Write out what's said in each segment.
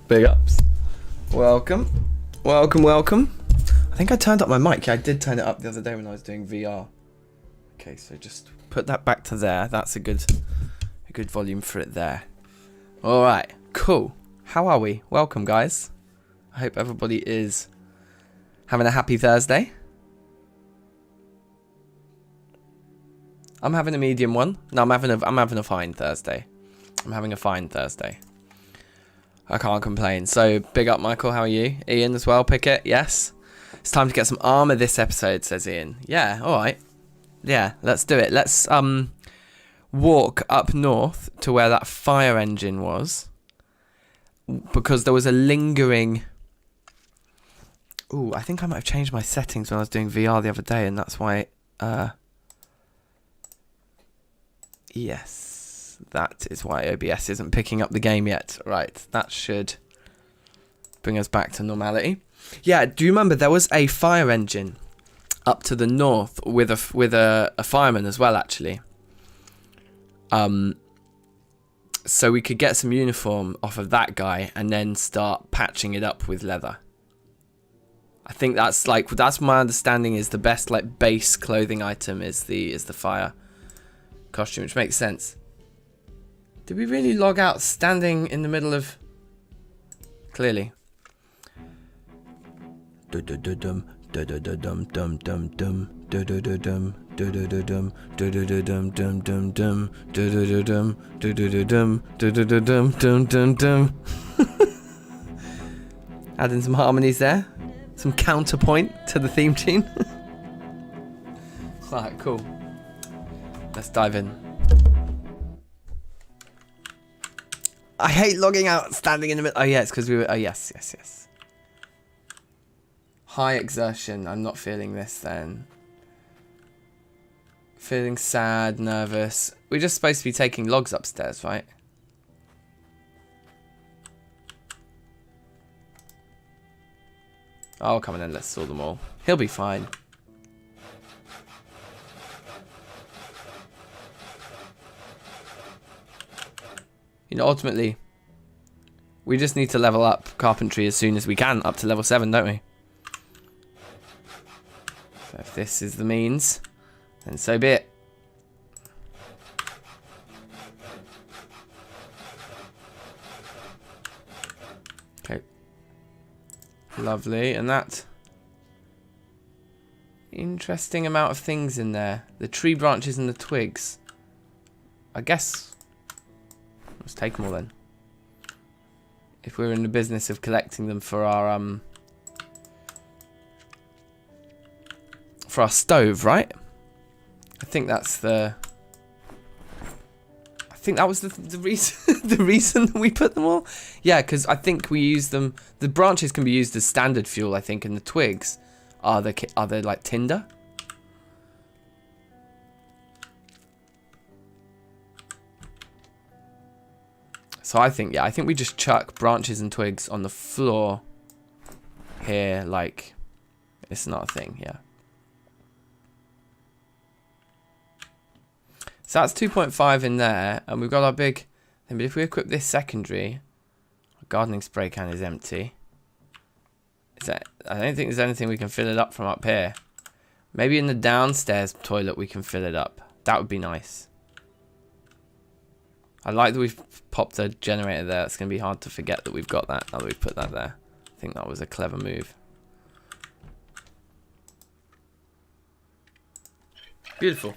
Big ups. Welcome. Welcome. I think I turned up my mic. Yeah, I did turn it up the other day when I was doing VR. Okay, so just put that back to there. That's a good volume for it there. Alright, cool. How are we? Welcome, guys. I hope everybody is having a happy Thursday. I'm having a medium one. No, I'm having a fine Thursday. I'm having a fine Thursday. I can't complain. So, big up, Michael. How are you? Ian as well. Pick it. Yes. It's time to get some armor this episode, says Ian. Yeah, alright. Yeah, let's do it. Let's walk up north to where that fire engine was. Because there was a lingering... Ooh, I think I might have changed my settings when I was doing VR the other day, and that's why... Yes, that is why OBS isn't picking up the game yet. Right, that should bring us back to normality. Yeah, do you remember there was a fire engine up to the north with a fireman as well, actually. So we could get some uniform off of that guy and then start patching it up with leather. I think that's my understanding is the best like base clothing item is the fire costume, which makes sense. Did we really log out standing in the middle of... Clearly. Adding some harmonies there. Some counterpoint to the theme tune. Alright, cool. Let's dive in. I hate logging out, standing in the middle. Oh yeah, it's because we were... Oh yes. High exertion. I'm not feeling this then. Feeling sad, nervous. We're just supposed to be taking logs upstairs, right? Oh, come on then, let's saw them all. He'll be fine. You know, ultimately, we just need to level up carpentry as soon as we can, up to level 7, don't we? So if this is the means, then so be it. Okay. Lovely, and that... Interesting amount of things in there. The tree branches and the twigs. I guess... Let's take them all then. If we're in the business of collecting them for our stove, right? I think that's the... I think that was the reason the reason that we put them all. Yeah, because I think we use them. The branches can be used as standard fuel, I think, and the twigs are they like tinder. So I think we just chuck branches and twigs on the floor here, like it's not a thing, yeah. So that's 2.5 in there, and we've got our big... But if we equip this secondary, our gardening spray can is empty. I don't think there's anything we can fill it up from up here. Maybe in the downstairs toilet we can fill it up. That would be nice. I like that we've popped a generator there. It's going to be hard to forget that we've got that now that we've put that there. I think that was a clever move. Beautiful.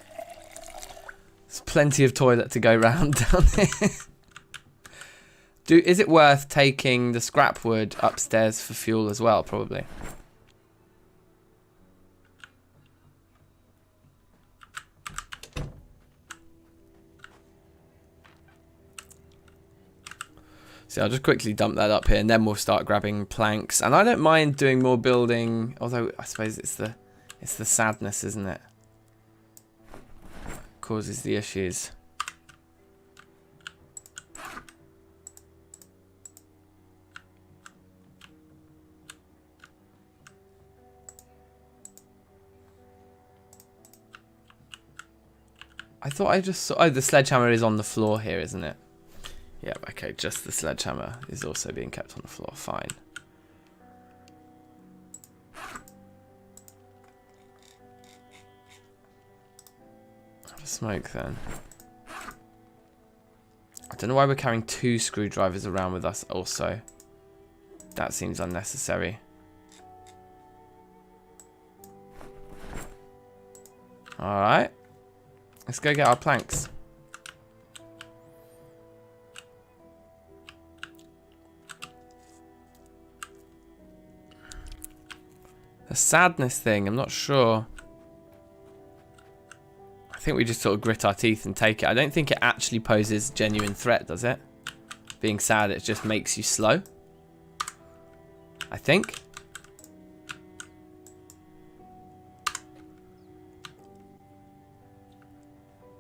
There's plenty of toilet to go round down here. Is it worth taking the scrap wood upstairs for fuel as well? Probably. So I'll just quickly dump that up here, and then we'll start grabbing planks. And I don't mind doing more building, although I suppose it's the sadness, isn't it? Causes the issues. I thought I just saw... Oh, the sledgehammer is on the floor here, isn't it? Yeah, okay, just the sledgehammer is also being kept on the floor. Fine. Have a smoke then. I don't know why we're carrying 2 screwdrivers around with us also. That seems unnecessary. Alright. Let's go get our planks. The sadness thing, I'm not sure. I think we just sort of grit our teeth and take it. I don't think it actually poses genuine threat, does it? Being sad, it just makes you slow. I think.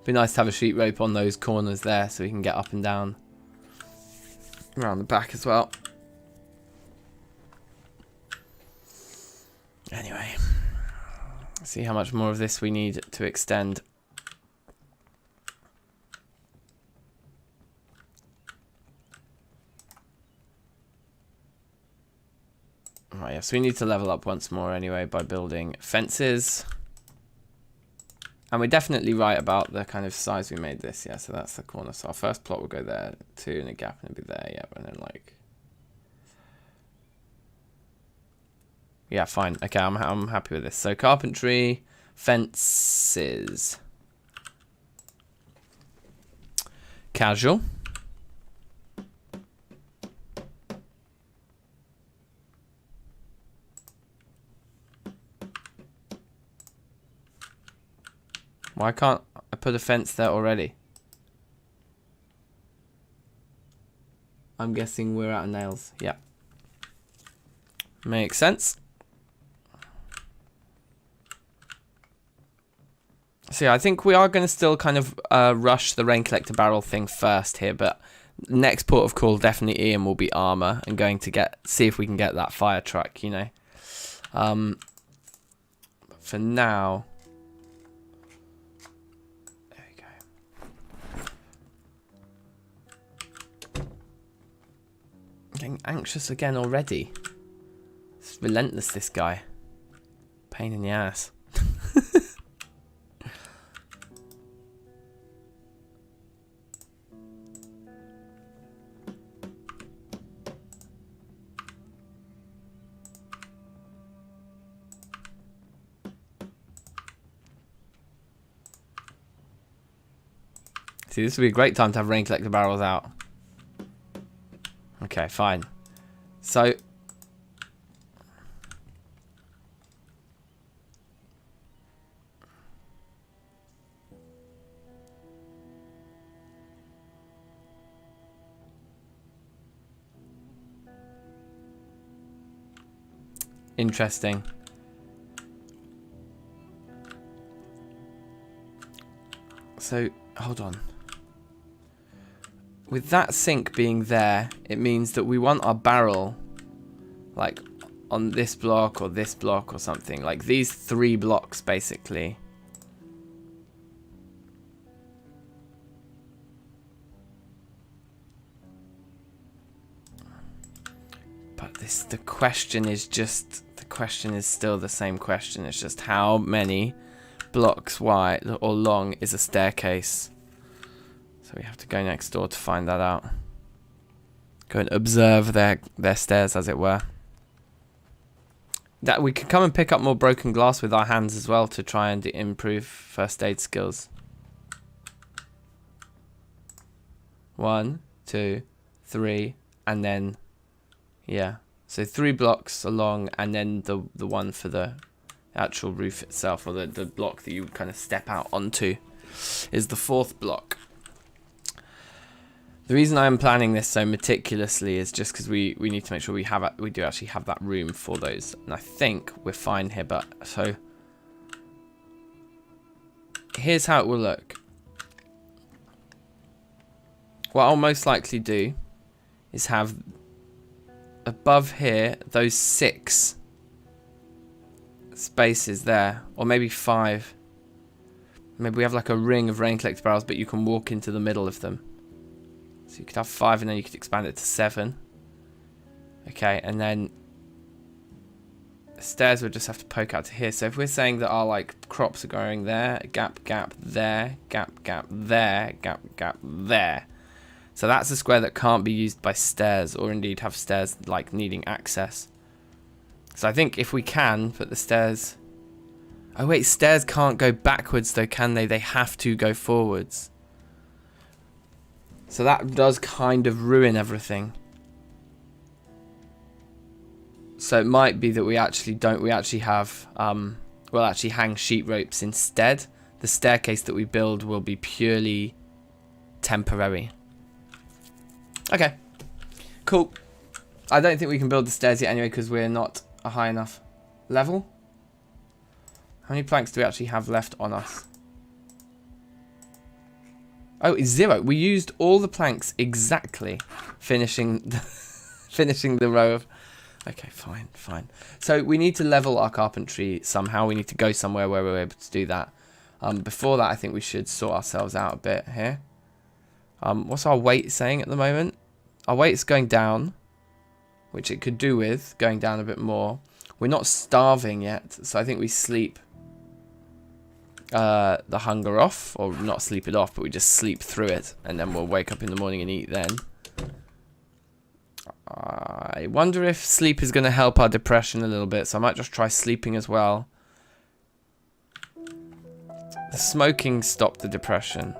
Be nice to have a sheet rope on those corners there so we can get up and down around the back as well. Anyway, see how much more of this we need to extend. Right, yeah, so we need to level up once more anyway by building fences. And we're definitely right about the kind of size we made this. Yeah, so that's the corner. So our first plot will go there, 2 in a gap, and it'll be there. Yeah, and then like... Yeah, fine. Okay, I'm happy with this. So carpentry, fences. Casual. Why can't I put a fence there already? I'm guessing we're out of nails. Yeah. Makes sense. So yeah, I think we are going to still kind of rush the rain collector barrel thing first here, but next port of call definitely Ian will be armor and going to see if we can get that fire truck, you know. For now, there we go. I'm getting anxious again already. It's relentless, this guy. Pain in the ass. See, this would be a great time to have rain collector barrels out. Okay, fine. So... Interesting. So, hold on. With that sink being there, it means that we want our barrel, like, on this block or something. Like, these 3 blocks, basically. But the question is still the same question. It's just how many blocks wide or long is a staircase? So we have to go next door to find that out. Go and observe their stairs, as it were. That we could come and pick up more broken glass with our hands as well to try and improve first aid skills. 1, 2, 3, and then yeah. So 3 blocks along, and then the one for the actual roof itself, or the block that you would kind of step out onto, is the 4th block. The reason I'm planning this so meticulously is just because we need to make sure we do actually have that room for those. And I think we're fine here, but so here's how it will look. What I'll most likely do is have above here those 6 spaces there, or maybe 5. Maybe we have like a ring of rain collector barrels, but you can walk into the middle of them. So you could have 5 and then you could expand it to 7. Okay, and then the stairs would just have to poke out to here. So if we're saying that our like crops are going there, gap, gap, there, gap, gap, there, gap, gap, there. So that's a square that can't be used by stairs, or indeed have stairs like needing access. So I think if we can put the stairs... Oh wait, stairs can't go backwards though, can they? They have to go forwards. So that does kind of ruin everything. So it might be that we actually don't, we actually have, we'll actually hang sheet ropes instead. The staircase that we build will be purely temporary. Okay, cool. I don't think we can build the stairs yet anyway because we're not a high enough level. How many planks do we actually have left on us? Oh, it's 0. We used all the planks exactly, finishing the row of... Okay, fine, fine. So we need to level our carpentry somehow. We need to go somewhere where we're able to do that. Before that, I think we should sort ourselves out a bit here. What's our weight saying at the moment? Our weight's going down, which it could do with going down a bit more. We're not starving yet, so I think we sleep the hunger off, or not sleep it off, but we just sleep through it, and then we'll wake up in the morning and eat then. I wonder if sleep is going to help our depression a little bit, so I might just try sleeping as well. The smoking stopped the depression.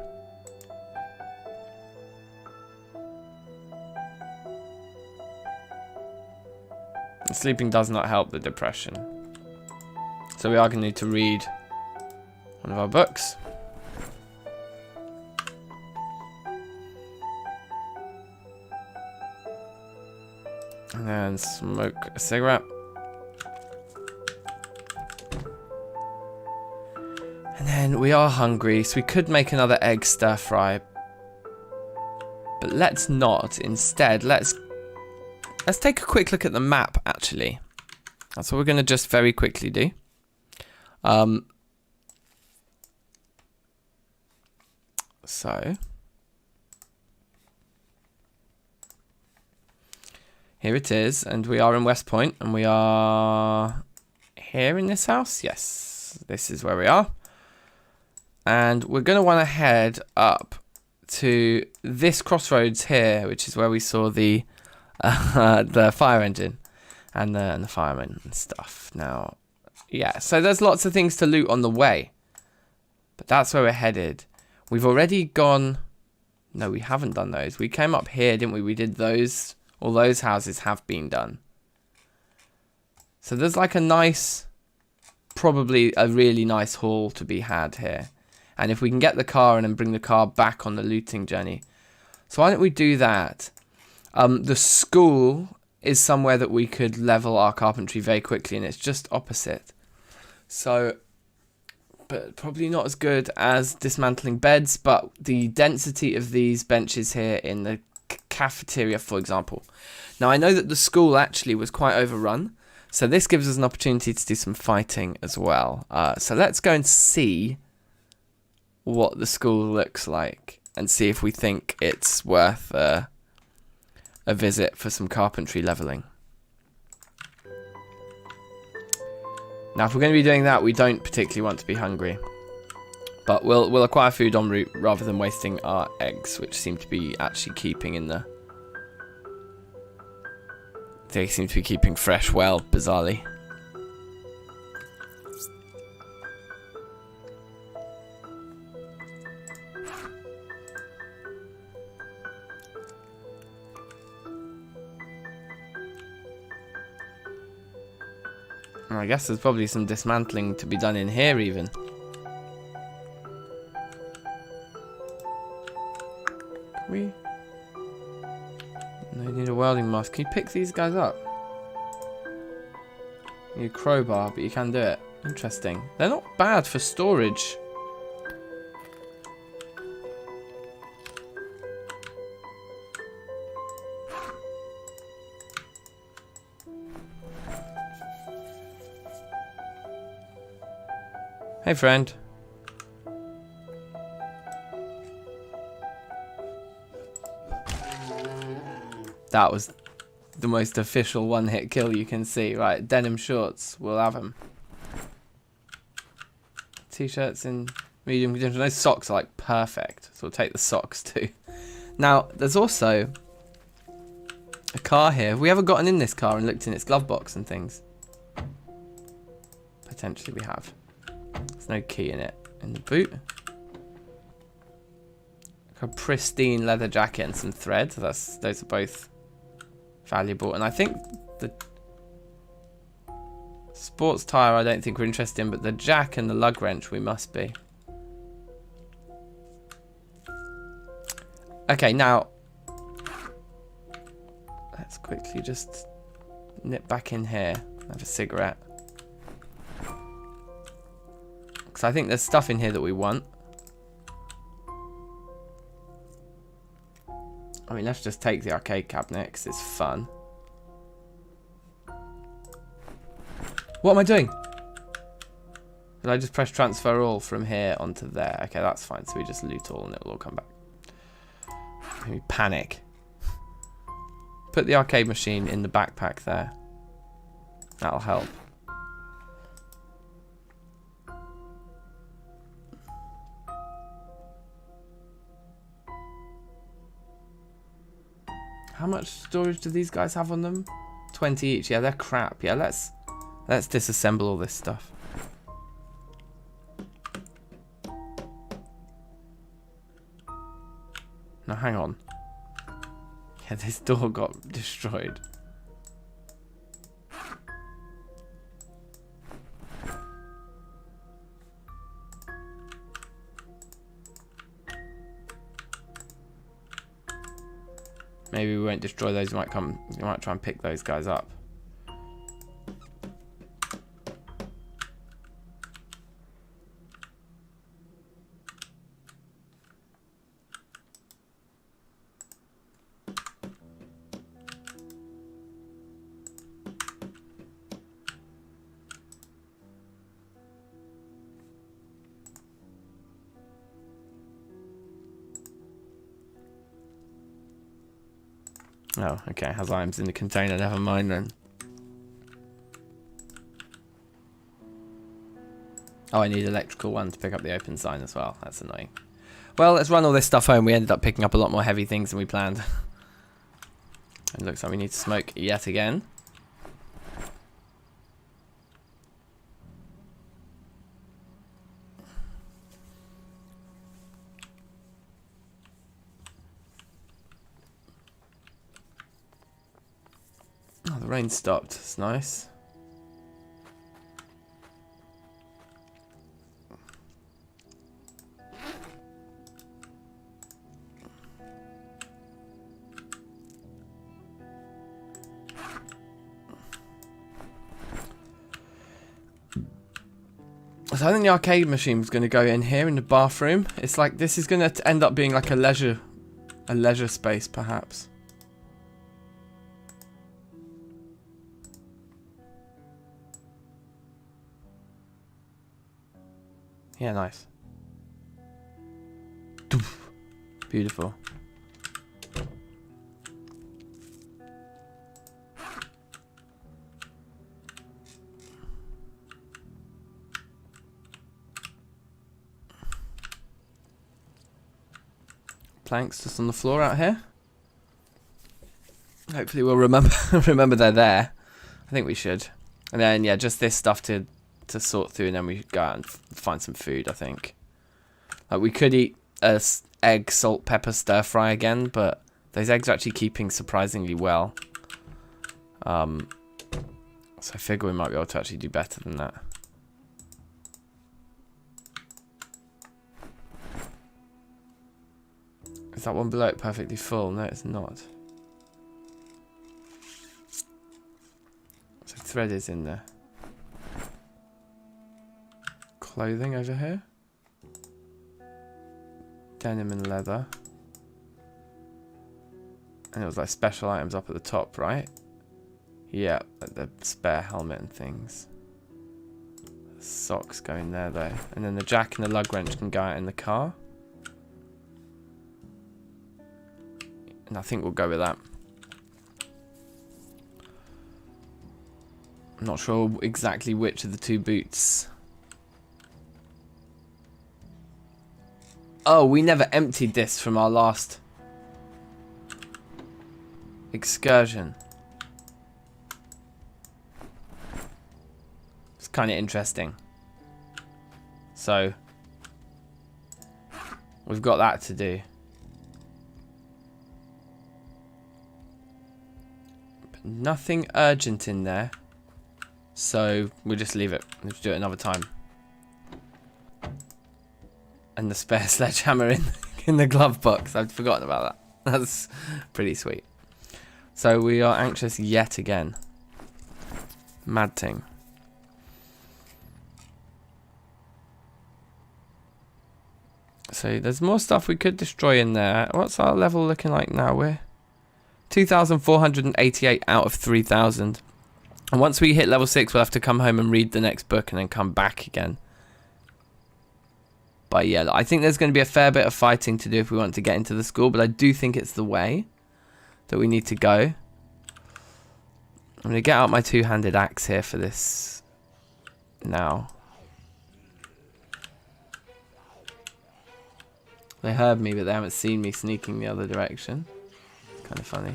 The sleeping does not help the depression. So we are going to need to read one of our books. And then smoke a cigarette. And then we are hungry, so we could make another egg stir fry. But let's not. Instead, let's take a quick look at the map, actually. That's what we're going to just very quickly do. So here it is, and we are in West Point, and we are here in this house. Yes, this is where we are. And we're going to want to head up to this crossroads here, which is where we saw the fire engine and the firemen and stuff. Now, yeah, so there's lots of things to loot on the way, but that's where we're headed. We've already gone... No, we haven't done those. We came up here, didn't we? We did those. All those houses have been done. So there's like a nice... Probably a really nice haul to be had here. And if we can get the car and then bring the car back on the looting journey. So why don't we do that? The school is somewhere that we could level our carpentry very quickly, and it's just opposite. So... but probably not as good as dismantling beds, but the density of these benches here in the cafeteria, for example. Now, I know that the school actually was quite overrun, so this gives us an opportunity to do some fighting as well. So let's go and see what the school looks like, and see if we think it's worth a visit for some carpentry leveling. Now, if we're going to be doing that, we don't particularly want to be hungry. But we'll acquire food en route rather than wasting our eggs, which seem to be actually keeping in the... They seem to be keeping fresh well, bizarrely. I guess there's probably some dismantling to be done in here even. Can we? No, you need a welding mask. Can you pick these guys up? You need a crowbar, but you can do it. Interesting. They're not bad for storage. Hey, friend. That was the most official one-hit kill you can see. Right, denim shorts. We'll have them. T-shirts in medium condition. Those socks are like perfect. So we'll take the socks too. Now, there's also a car here. We haven't gotten in this car and looked in its glove box and things. Potentially we have. There's no key in it. In the boot. A pristine leather jacket and some thread. Those are both valuable. And I think the sports tire I don't think we're interested in, but the jack and the lug wrench we must be. Okay, now let's quickly just nip back in here, have a cigarette. Because I think there's stuff in here that we want. I mean, let's just take the arcade cabinet because it's fun. What am I doing? Did I just press transfer all from here onto there? Okay, that's fine. So we just loot all and it will all come back. Maybe panic. Put the arcade machine in the backpack there. That'll help. How much storage do these guys have on them? 20 each. Yeah, they're crap. Yeah, let's disassemble all this stuff. Now hang on. Yeah, this door got destroyed. Maybe we won't destroy those. We might try and pick those guys up. Oh, okay. Has items in the container. Never mind then. Oh, I need electrical one to pick up the open sign as well. That's annoying. Well, let's run all this stuff home. We ended up picking up a lot more heavy things than we planned. It looks like we need to smoke yet again. Oh, the rain stopped. It's nice. So I think the arcade machine is going to go in here in the bathroom. It's like this is going to end up being like a leisure space perhaps. Yeah, nice. Beautiful. Planks just on the floor out here. Hopefully we'll remember they're there. I think we should. And then yeah, just this stuff to sort through, and then we go out and find some food. I think like we could eat a egg salt pepper stir fry again, but those eggs are actually keeping surprisingly well. So I figure we might be able to actually do better than that. Is that one below it perfectly full? No, it's not. So thread is in there. Clothing over here. Denim and leather. And it was like special items up at the top, right? Yeah, like the spare helmet and things. The socks go in there though. And then the jack and the lug wrench can go out in the car. And I think we'll go with that. I'm not sure exactly which of the two boots. Oh, we never emptied this from our last excursion. It's kind of interesting. So, we've got that to do. But nothing urgent in there. So, we'll just leave it. We'll just do it another time. And the spare sledgehammer in the glove box. I'd forgotten about that. That's pretty sweet. So, we are anxious yet again. Mad thing. So there's more stuff we could destroy in there. What's our level looking like now? We're 2,488 out of 3,000. And once we hit level 6, we'll have to come home and read the next book and then come back again. But yeah, I think there's going to be a fair bit of fighting to do if we want to get into the school. But I do think it's the way that we need to go. I'm going to get out my two-handed axe here for this now. They heard me, but they haven't seen me sneaking the other direction. Kind of funny.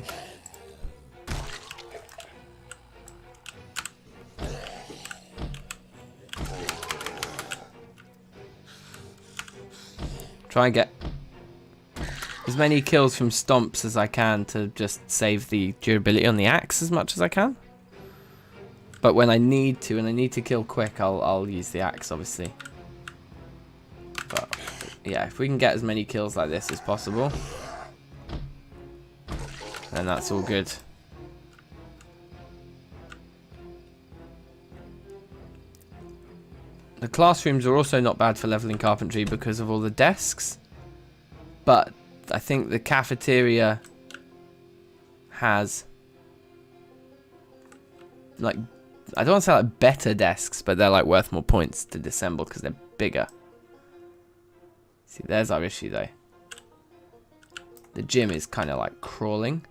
Try and get as many kills from stomps as I can to just save the durability on the axe as much as I can. But when I need to, and I need to kill quick, I'll use the axe, obviously. But yeah, if we can get as many kills like this as possible, then that's all good. The classrooms are also not bad for leveling carpentry because of all the desks. But I think the cafeteria has, like, I don't want to say like better desks, but they're like worth more points to disassemble because they're bigger. See, there's our issue though. The gym is kind of like crawling.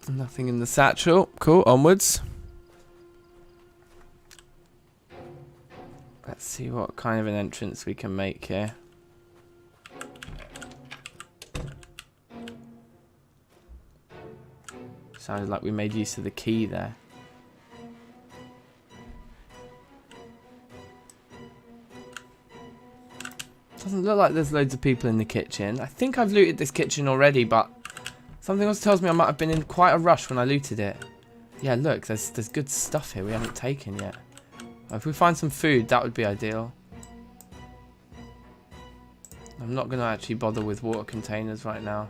Nothing in the satchel. Cool, onwards. Let's see what kind of an entrance we can make here. Sounded like we made use of the key there. Doesn't look like there's loads of people in the kitchen. I think I've looted this kitchen already, but something else tells me I might have been in quite a rush when I looted it. Yeah, look, there's good stuff here we haven't taken yet. If we find some food, that would be ideal. I'm not going to actually bother with water containers right now.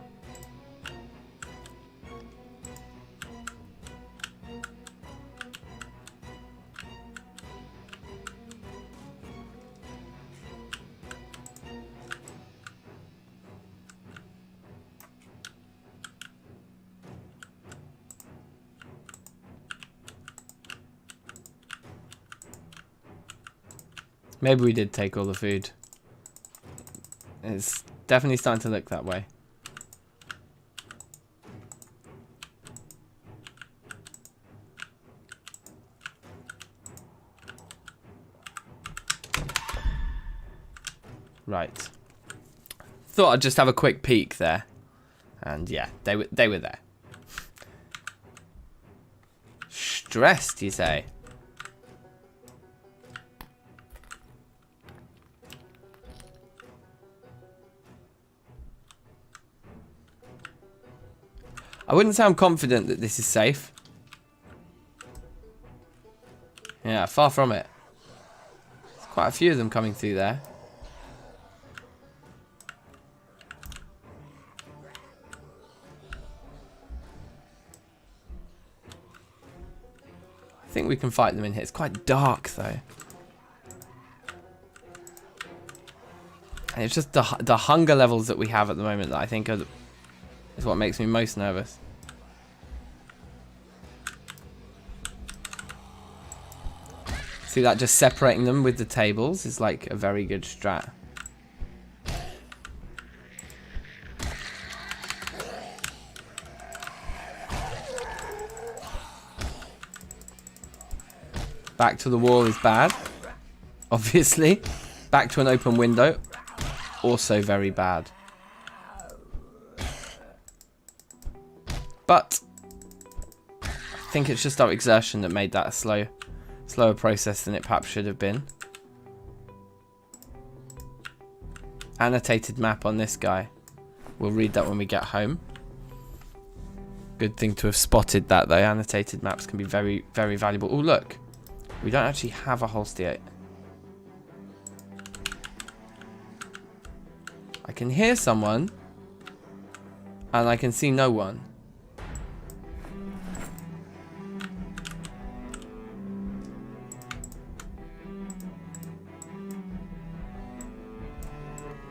Maybe we did take all the food. It's definitely starting to look that way. Right. Thought I'd just have a quick peek there. And yeah, they were there. Stressed, you say? I wouldn't say I'm confident that this is safe. Yeah, far from it. There's quite a few of them coming through there. I think we can fight them in here. It's quite dark though. And it's just the hunger levels that we have at the moment that I think are is what makes me most nervous. See that just separating them with the tables is like a very good strat. Back to the wall is bad, obviously. Back to an open window, also very bad. But I think it's just our exertion that made that a slower process than it perhaps should have been. Annotated map on this guy. We'll read that when we get home. Good thing to have spotted that though. Annotated maps can be very, very valuable. Oh look, we don't actually have a holstiate. I can hear someone and I can see no one.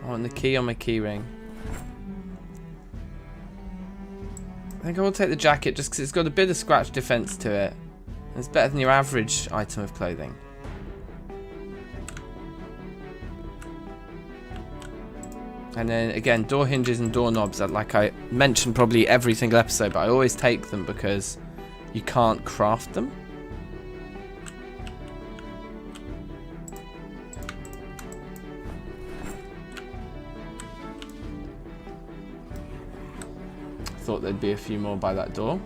I want the key on my key ring. I think I will take the jacket just because it's got a bit of scratch defense to it. And it's better than your average item of clothing. And then again, door hinges and doorknobs are like I mentioned probably every single episode, but I always take them because you can't craft them. Thought there'd be a few more by that door.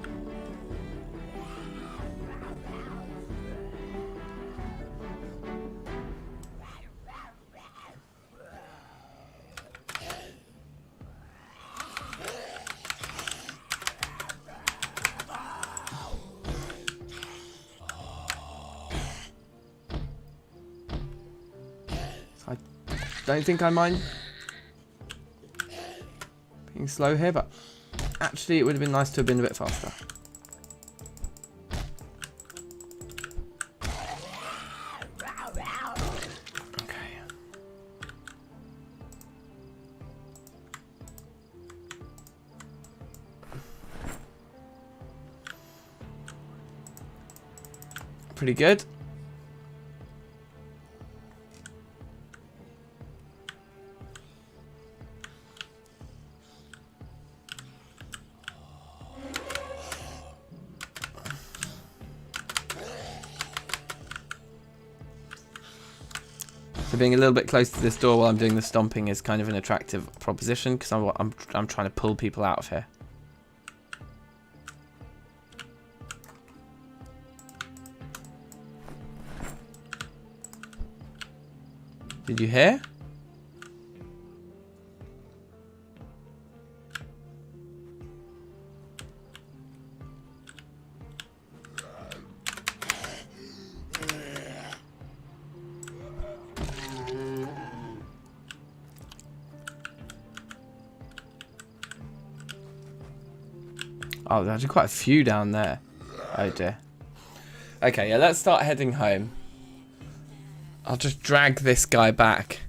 I don't think I mind being slow here, but actually, it would have been nice to have been a bit faster. Okay. Pretty good. So being a little bit close to this door while I'm doing the stomping is kind of an attractive proposition because I'm trying to pull people out of here. Did you hear? Oh, there's actually quite a few down there. Oh dear. Okay, yeah, let's start heading home. I'll just drag this guy back.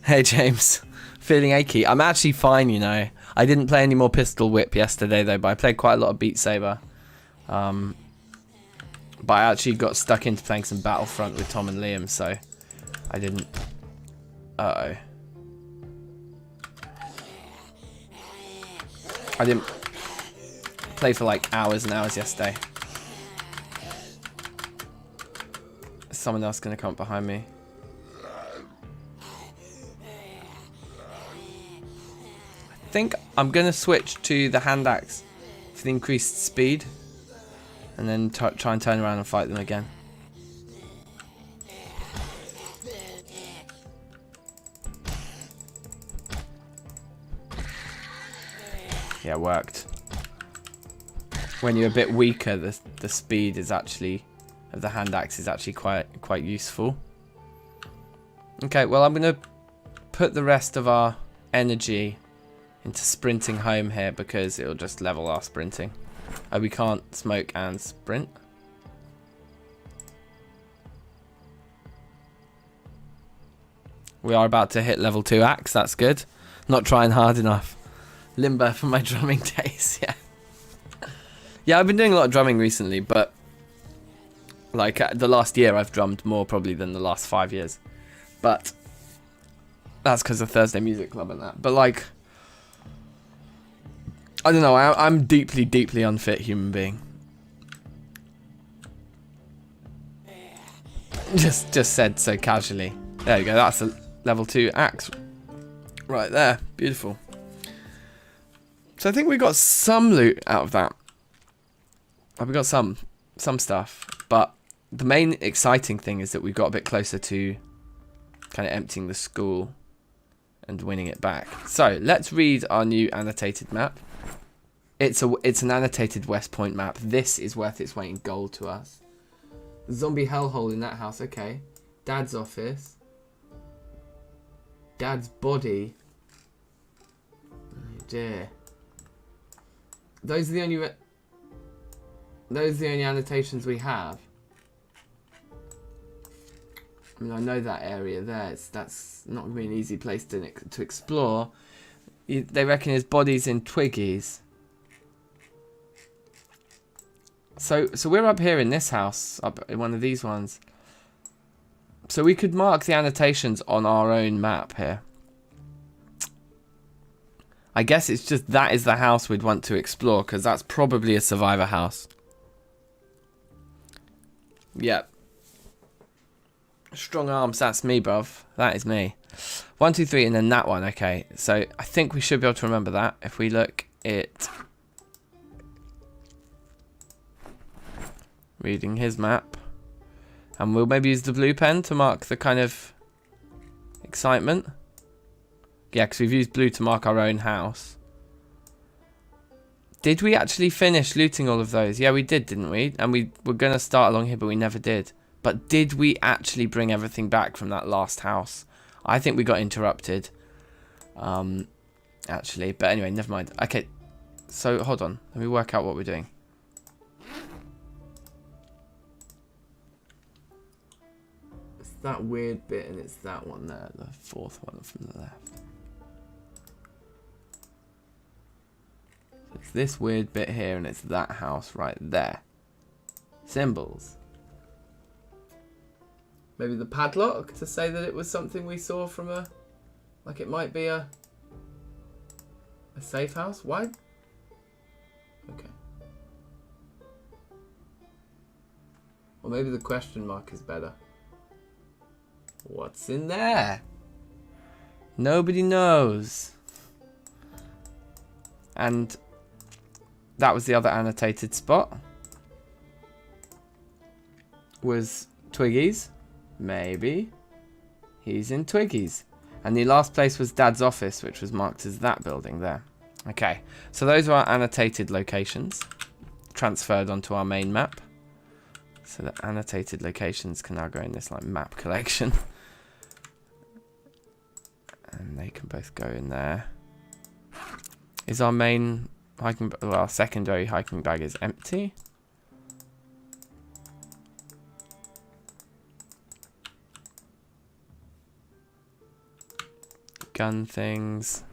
Hey, James. Feeling achy. I'm actually fine, you know. I didn't play any more Pistol Whip yesterday, though, but I played quite a lot of Beat Saber. But I actually got stuck into playing some Battlefront with Tom and Liam, so I didn't... Uh-oh. I didn't play for like hours and hours yesterday. Is someone else going to come up behind me? I think I'm going to switch to the hand axe for the increased speed. And then try and turn around and fight them again. Yeah, it worked. When you're a bit weaker, the speed is actually of the hand axe is actually quite useful. Okay, well I'm gonna put the rest of our energy into sprinting home here because it'll just level our sprinting. Oh, we can't smoke and sprint. We are about to hit level 2 axe, that's good. Not trying hard enough. Limber from my drumming days, yeah. Yeah, I've been doing a lot of drumming recently, but Like, the last year I've drummed more probably than the last 5 years. But that's because of Thursday Music Club and that. But, like, I don't know. I'm deeply, deeply unfit human being. Just said so casually. There you go. That's a level 2 axe right there. Beautiful. So I think we got some loot out of that. We got some stuff, but the main exciting thing is that we got a bit closer to kind of emptying the school and winning it back. So let's read our new annotated map. It's an annotated West Point map. This is worth its weight in gold to us. Zombie hellhole in that house. Okay. Dad's office. Dad's body. Oh dear. Those are the only annotations we have. I mean, I know that area there. That's not going to be an easy place to explore. They reckon his body's in Twiggy's. So we're up here in this house, up in one of these ones. So we could mark the annotations on our own map here. I guess it's just that is the house we'd want to explore, because that's probably a survivor house. Yep. Strong arms, that's me, bruv. That is me. 1, 2, 3, and then that one. Okay, so I think we should be able to remember that. If we look at reading his map. And we'll maybe use the blue pen to mark the kind of excitement. Yeah, because we've used blue to mark our own house. Did we actually finish looting all of those? Yeah, we did, didn't we? And we were going to start along here, but we never did. But did we actually bring everything back from that last house? I think we got interrupted. Actually, but anyway, never mind. Okay, so hold on. Let me work out what we're doing. It's that weird bit, and it's that one there, the fourth one from the left. It's this weird bit here, and it's that house right there. Symbols. Maybe the padlock to say that it was something we saw from a... Like it might be a safe house? Why? Okay. Or maybe the question mark is better. What's in there? Nobody knows. And that was the other annotated spot. Was Twiggy's? Maybe. He's in Twiggy's. And the last place was Dad's office, which was marked as that building there. Okay, so those are our annotated locations transferred onto our main map. So the annotated locations can now go in this like map collection. And they can both go in there. Is our main hiking, well, our secondary hiking bag is empty. Gun things.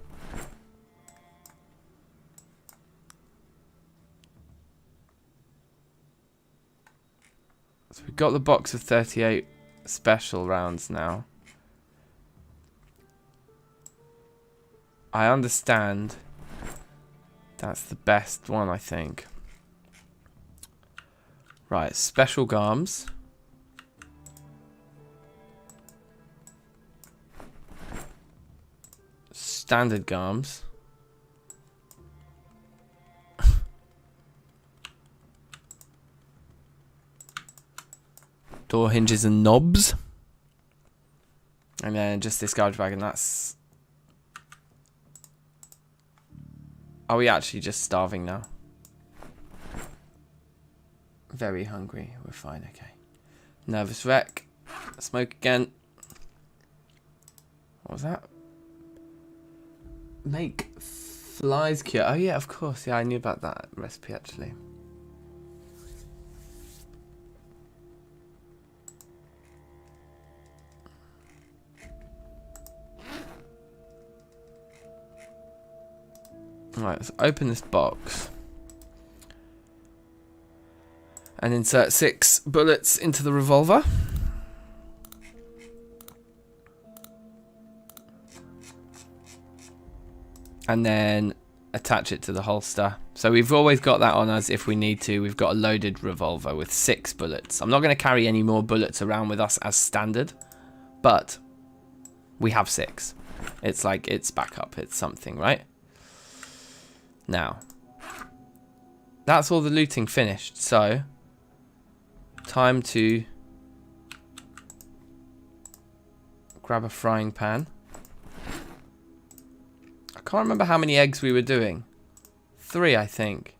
So we've got the box of 38 special rounds now. I understand that's the best one, I think. Right, special garms. Standard garms. Door hinges and knobs. And then just this garbage bag, and that's... Are we actually just starving now? Very hungry. We're fine, okay. Nervous wreck. Smoke again. What was that? Make flies cure. Oh yeah, of course. Yeah, I knew about that recipe actually. Right, let's open this box. And insert 6 bullets into the revolver. And then attach it to the holster. So we've always got that on us if we need to. We've got a loaded revolver with 6 bullets. I'm not going to carry any more bullets around with us as standard, but we have 6. It's like, it's backup. It's something, right? Now, that's all the looting finished. So, time to grab a frying pan. I can't remember how many eggs we were doing. 3, I think.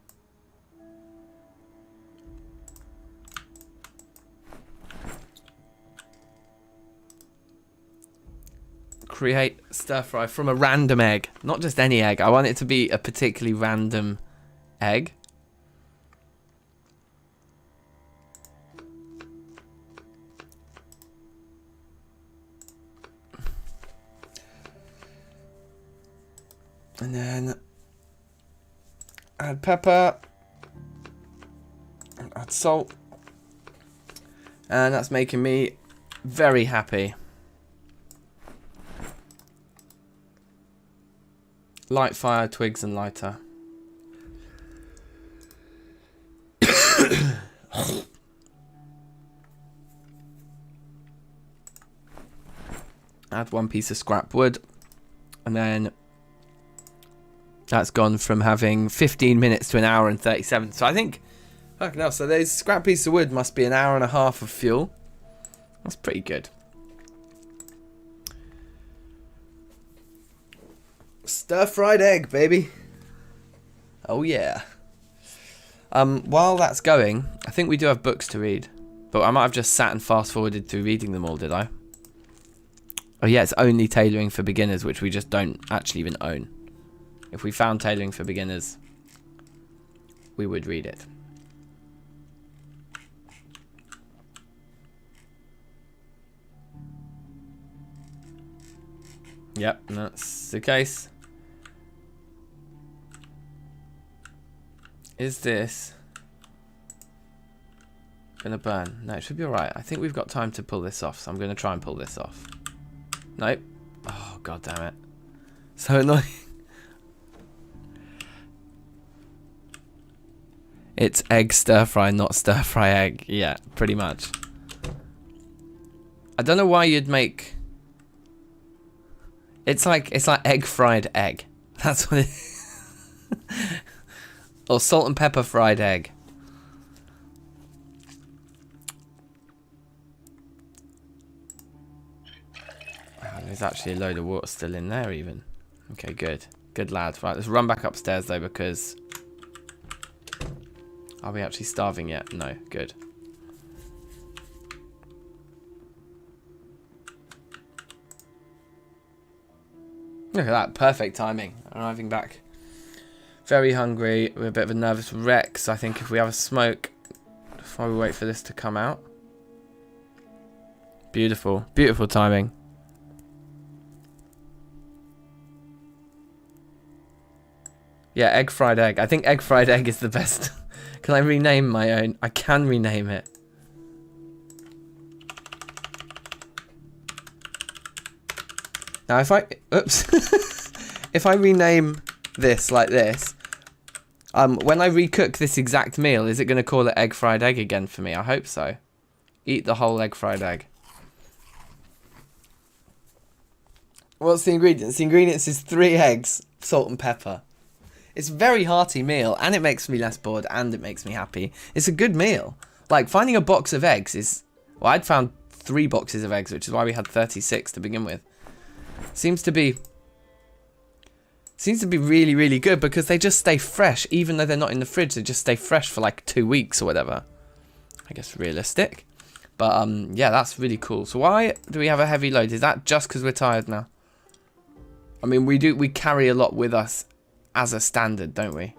Create stir fry from a random egg. Not just any egg. I want it to be a particularly random egg. And then add pepper, add salt, and that's making me very happy. Light fire, twigs and lighter. Add 1 piece of scrap wood, and then that's gone from having 15 minutes to an hour and 37. So I think, fucking hell, so those scrap piece of wood must be an hour and a half of fuel. That's pretty good. Stir-fried egg, baby. Oh, yeah. While that's going, I think we do have books to read. But I might have just sat and fast-forwarded through reading them all, did I? Oh, yeah, it's only tailoring for beginners, which we just don't actually even own. If we found tailoring for beginners, we would read it. Yep, that's the case. Is this gonna burn? No, it should be alright. I think we've got time to pull this off, so I'm gonna try and pull this off. Nope. Oh, god damn it. So annoying. It's egg stir fry, not stir fry egg. Yeah, pretty much. I don't know why you'd make. It's like egg fried egg. That's what it is. Or salt and pepper fried egg. Oh, there's actually a load of water still in there even. Okay, good. Good lad. Right, let's run back upstairs though because... Are we actually starving yet? No, good. Look at that, perfect timing. Arriving back. Very hungry. We're a bit of a nervous wreck, so I think if we have a smoke before we wait for this to come out. Beautiful, beautiful timing. Yeah, egg fried egg. I think egg fried egg is the best. Can I rename my own? I can rename it. Now if I, oops, if I rename this like this, when I recook this exact meal, is it going to call it egg fried egg again for me? I hope so. Eat the whole egg fried egg. What's the ingredients? The ingredients is 3 eggs, salt and pepper. It's a very hearty meal, and it makes me less bored, and it makes me happy. It's a good meal. Like, finding a box of eggs is... Well, I'd found 3 boxes of eggs, which is why we had 36 to begin with. Seems to be really, really good, because they just stay fresh. Even though they're not in the fridge, they just stay fresh for, like, 2 weeks or whatever. I guess realistic. But, yeah, that's really cool. So why do we have a heavy load? Is that just because we're tired now? I mean, we carry a lot with us as a standard, don't we?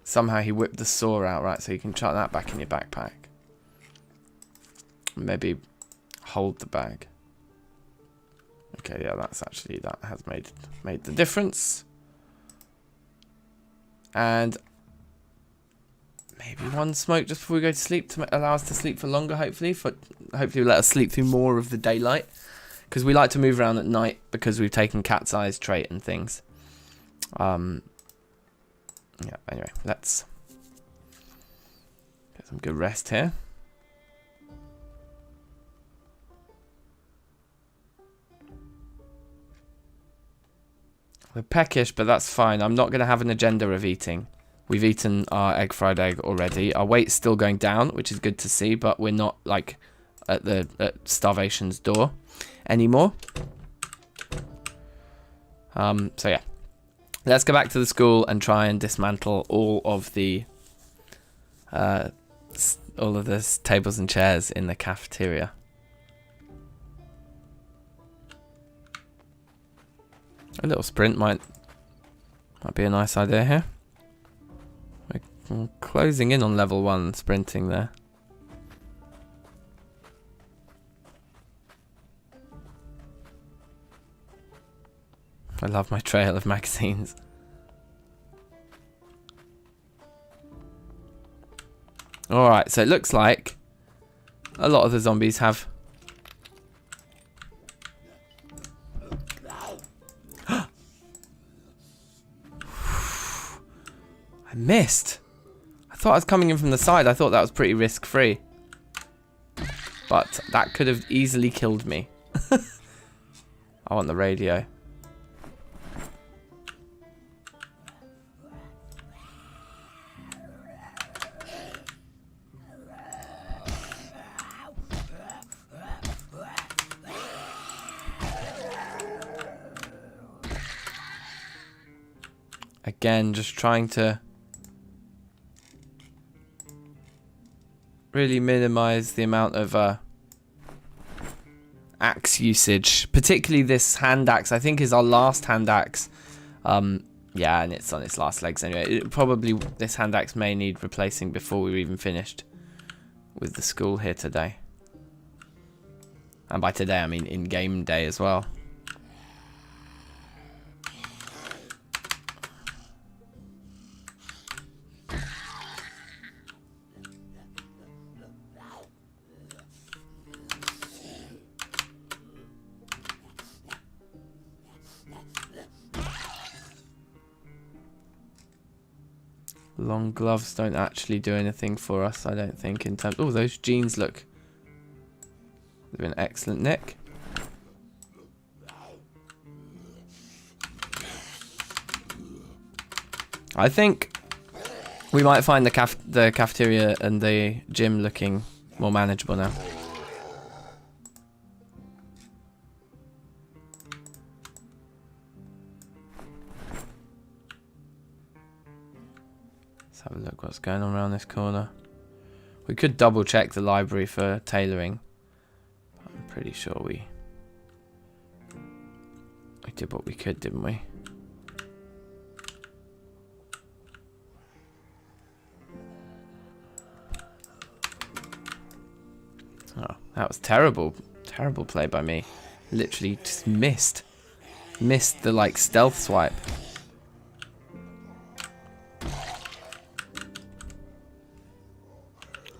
Somehow he whipped the saw out, right? So you can chuck that back in your backpack. Maybe hold the bag. Okay, yeah, that's actually, that has made the difference. And maybe one smoke just before we go to sleep to allow us to sleep for longer, hopefully. Hopefully let us sleep through more of the daylight. Because we like to move around at night because we've taken cat's eyes trait and things. Yeah, anyway, let's get some good rest here. We're peckish, but that's fine. I'm not going to have an agenda of eating. We've eaten our fried egg already. Our weight's still going down, which is good to see, but we're not like at starvation's door anymore. So yeah, let's go back to the school and try and dismantle all of the tables and chairs in the cafeteria. A little sprint might be a nice idea here. We're closing in on level 1 sprinting there. I love my trail of magazines. Alright, so it looks like a lot of the zombies have... I missed. I thought I was coming in from the side. I thought that was pretty risk-free. But that could have easily killed me. I want the radio. Again, just trying to really minimize the amount of axe usage, particularly this hand axe. I think is our last hand axe. Yeah, and it's on its last legs anyway. Probably this hand axe may need replacing before we're even finished with the school here today. And by today, I mean in game day as well. Long gloves don't actually do anything for us, I don't think, in terms... Oh, those jeans look... They're in excellent nick. I think we might find the cafeteria and the gym looking more manageable now. Have a look what's going on around this corner. We could double check the library for tailoring. I'm pretty sure we did what we could, didn't we? Oh, that was terrible. Terrible play by me. Literally just missed the like stealth swipe.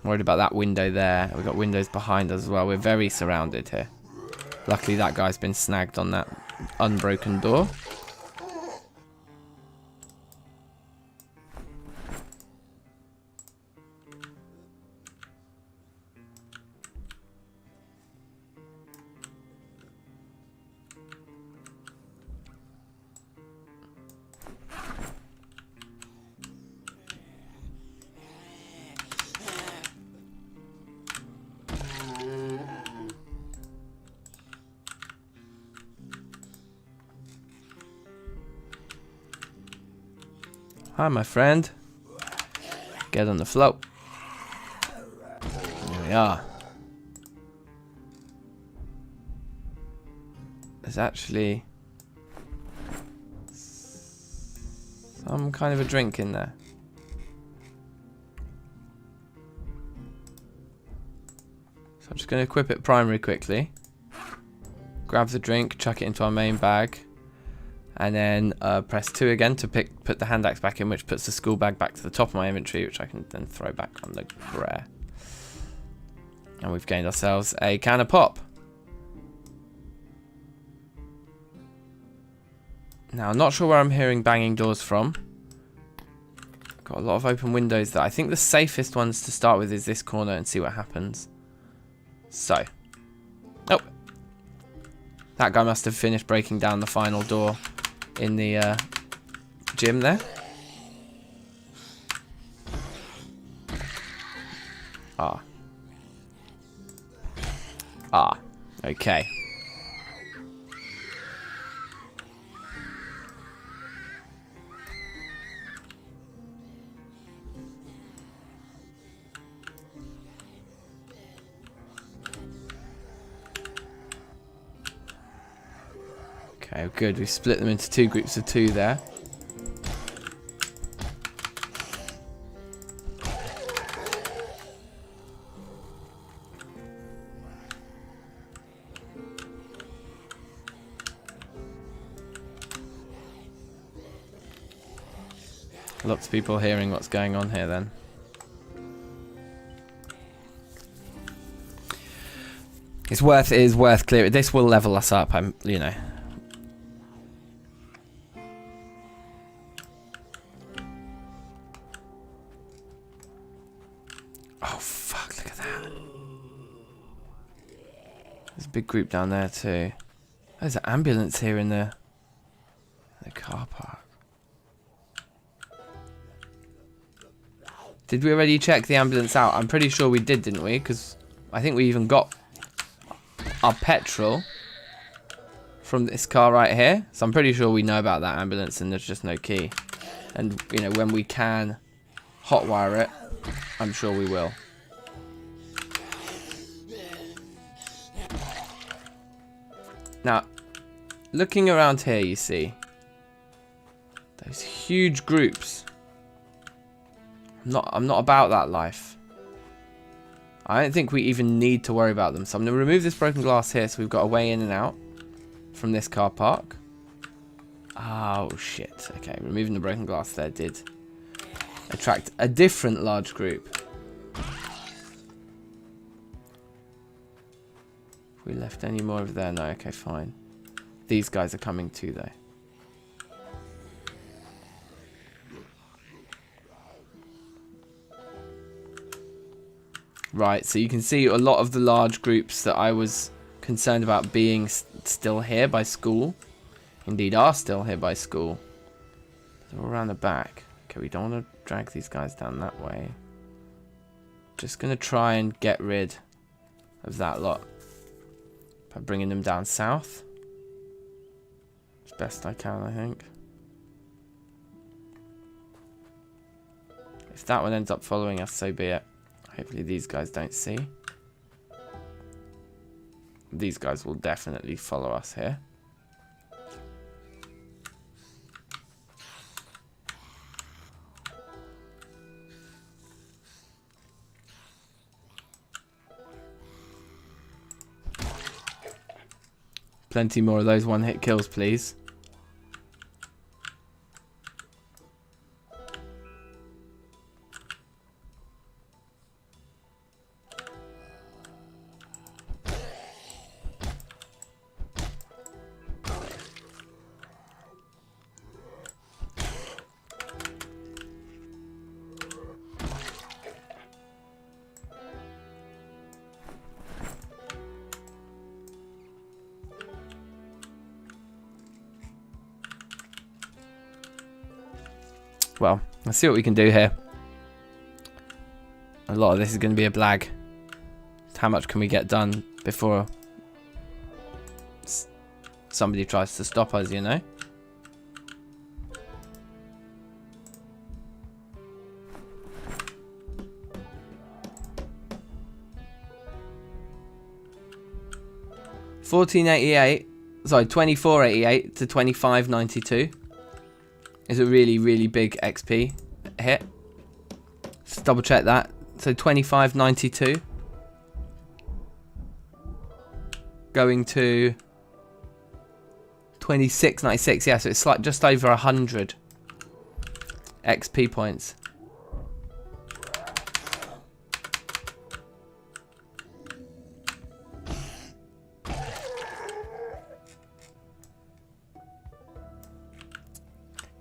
Worried about that window there. We've got windows behind us as well. We're very surrounded here. Luckily that guy's been snagged on that unbroken door. Hi, my friend. Get on the float. There we are. There's actually some kind of a drink in there. So I'm just going to equip it primary quickly. Grab the drink, chuck it into our main bag. And then press 2 again to put the hand axe back in, which puts the school bag back to the top of my inventory, which I can then throw back on the prayer. And we've gained ourselves a can of pop. Now, I'm not sure where I'm hearing banging doors from. Got a lot of open windows there. I think the safest ones to start with is this corner and see what happens. So. Oh. That guy must have finished breaking down the final door in the gym there. Okay. Okay, good. We split them into 2 groups of 2 there. Lots of people hearing what's going on here then. It is worth clearing. This will level us up, you know. Oh fuck, look at that. There's a big group down there too. There's an ambulance here in the car park. Did we already check the ambulance out? I'm pretty sure we did, didn't we? Because I think we even got our petrol from this car right here. So I'm pretty sure we know about that ambulance and there's just no key. And, you know, when we can hotwire it, I'm sure we will. Now, looking around here, you see those huge groups. I'm not about that life. I don't think we even need to worry about them. So I'm going to remove this broken glass here so we've got a way in and out from this car park. Oh, shit. Okay, removing the broken glass there did attract a different large group. Have we left any more over there? No, okay, fine. These guys are coming too, though. Right, so you can see a lot of the large groups that I was concerned about being still here by school. Indeed are still here by school. They're all around the back. Okay, we don't want to drag these guys down that way. Just going to try and get rid of that lot by bringing them down south. As best I can, I think. If that one ends up following us, so be it. Hopefully these guys don't see. These guys will definitely follow us here. Plenty more of those one-hit kills, please. Well, let's see what we can do here. A lot of this is going to be a blag. How much can we get done before somebody tries to stop us, you know? $14.88, sorry, $24.88 to $25.92 is a really, really big XP hit. Just double check that. So $25.92 going to 26.96. Yeah, so it's like just over 100 XP points.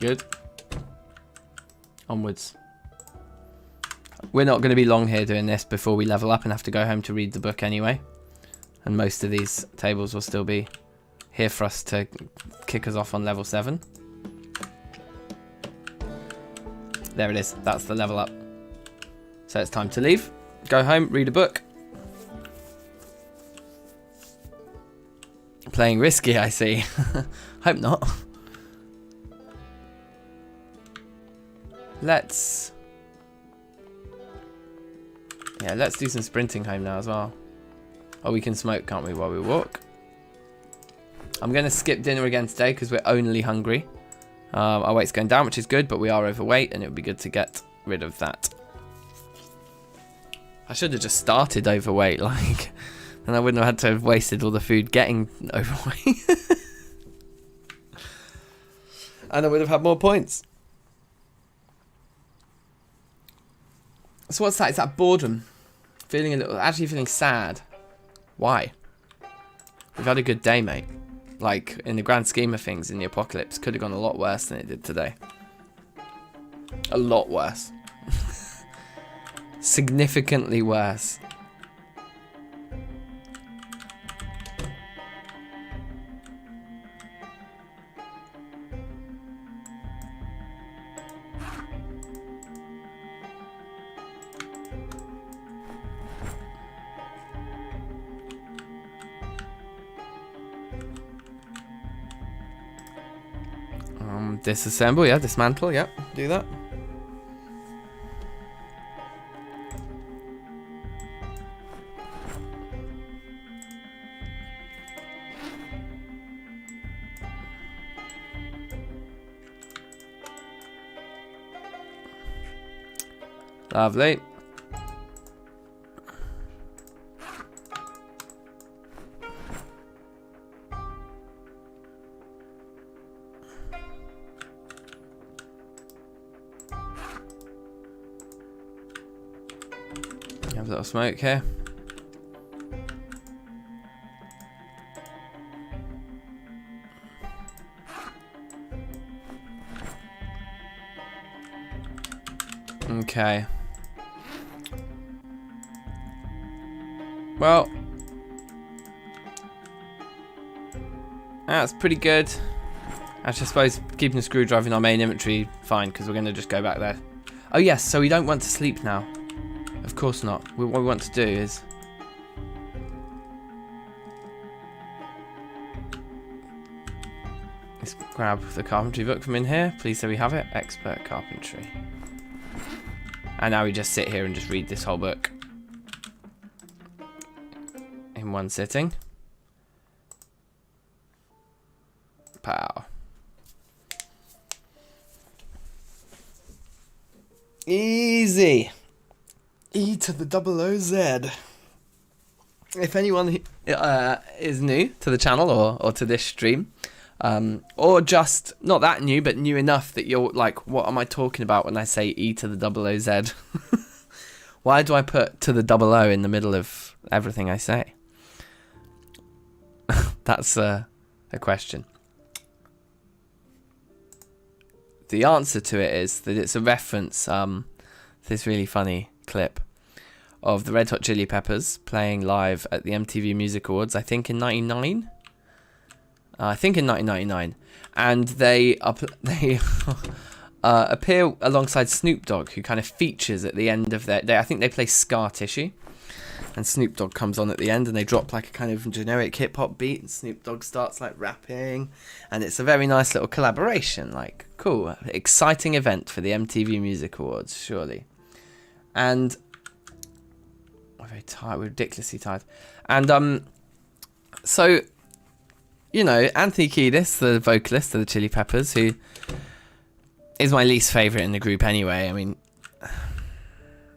Good. Onwards. We're not going to be long here doing this before we level up and have to go home to read the book anyway. And most of these tables will still be here for us to kick us off on level 7. There it is. That's the level up. So it's time to leave. Go home, read a book. Playing risky, I see. Hope not. Let's do some sprinting home now as well. Oh, we can smoke, can't we, while we walk? I'm going to skip dinner again today because we're only hungry. Our weight's going down, which is good, but we are overweight, and it would be good to get rid of that. I should have just started overweight, like, and I wouldn't have had to have wasted all the food getting overweight. And I would have had more points. So what's that? It's that boredom. Actually feeling sad. Why? We've had a good day, mate. Like, in the grand scheme of things in the apocalypse, could have gone a lot worse than it did today. A lot worse. Significantly worse. Disassemble, yeah, dismantle, yeah, do that. Lovely. Have a little smoke here. Okay. Well, that's pretty good. Actually, I suppose keeping the screwdriver in our main inventory, fine, because we're going to just go back there. Oh yes, so we don't want to sleep now. Of course not. What we want to do is... let's grab the carpentry book from in here. Please say we have it. Expert carpentry. And now we just sit here and just read this whole book. In one sitting. Pow. Easy. E to the OOZ. If anyone is new to the channel or to this stream, or just not that new, but new enough that you're like, what am I talking about when I say E to the OOZ? Why do I put to the OO in the middle of everything I say? That's a question. The answer to it is that it's a reference to this really funny clip of the Red Hot Chili Peppers playing live at the MTV Music Awards, I think in 99. I think in 1999, and they appear alongside Snoop Dogg, who kind of features at the end of their. I think they play Scar Tissue, and Snoop Dogg comes on at the end, and they drop like a kind of generic hip hop beat, and Snoop Dogg starts like rapping, and it's a very nice little collaboration. Like, cool, exciting event for the MTV Music Awards, surely. And we're very tired. We're ridiculously tired, and so. You know, Anthony Kiedis, the vocalist of the Chili Peppers, who is my least favourite in the group anyway. I mean,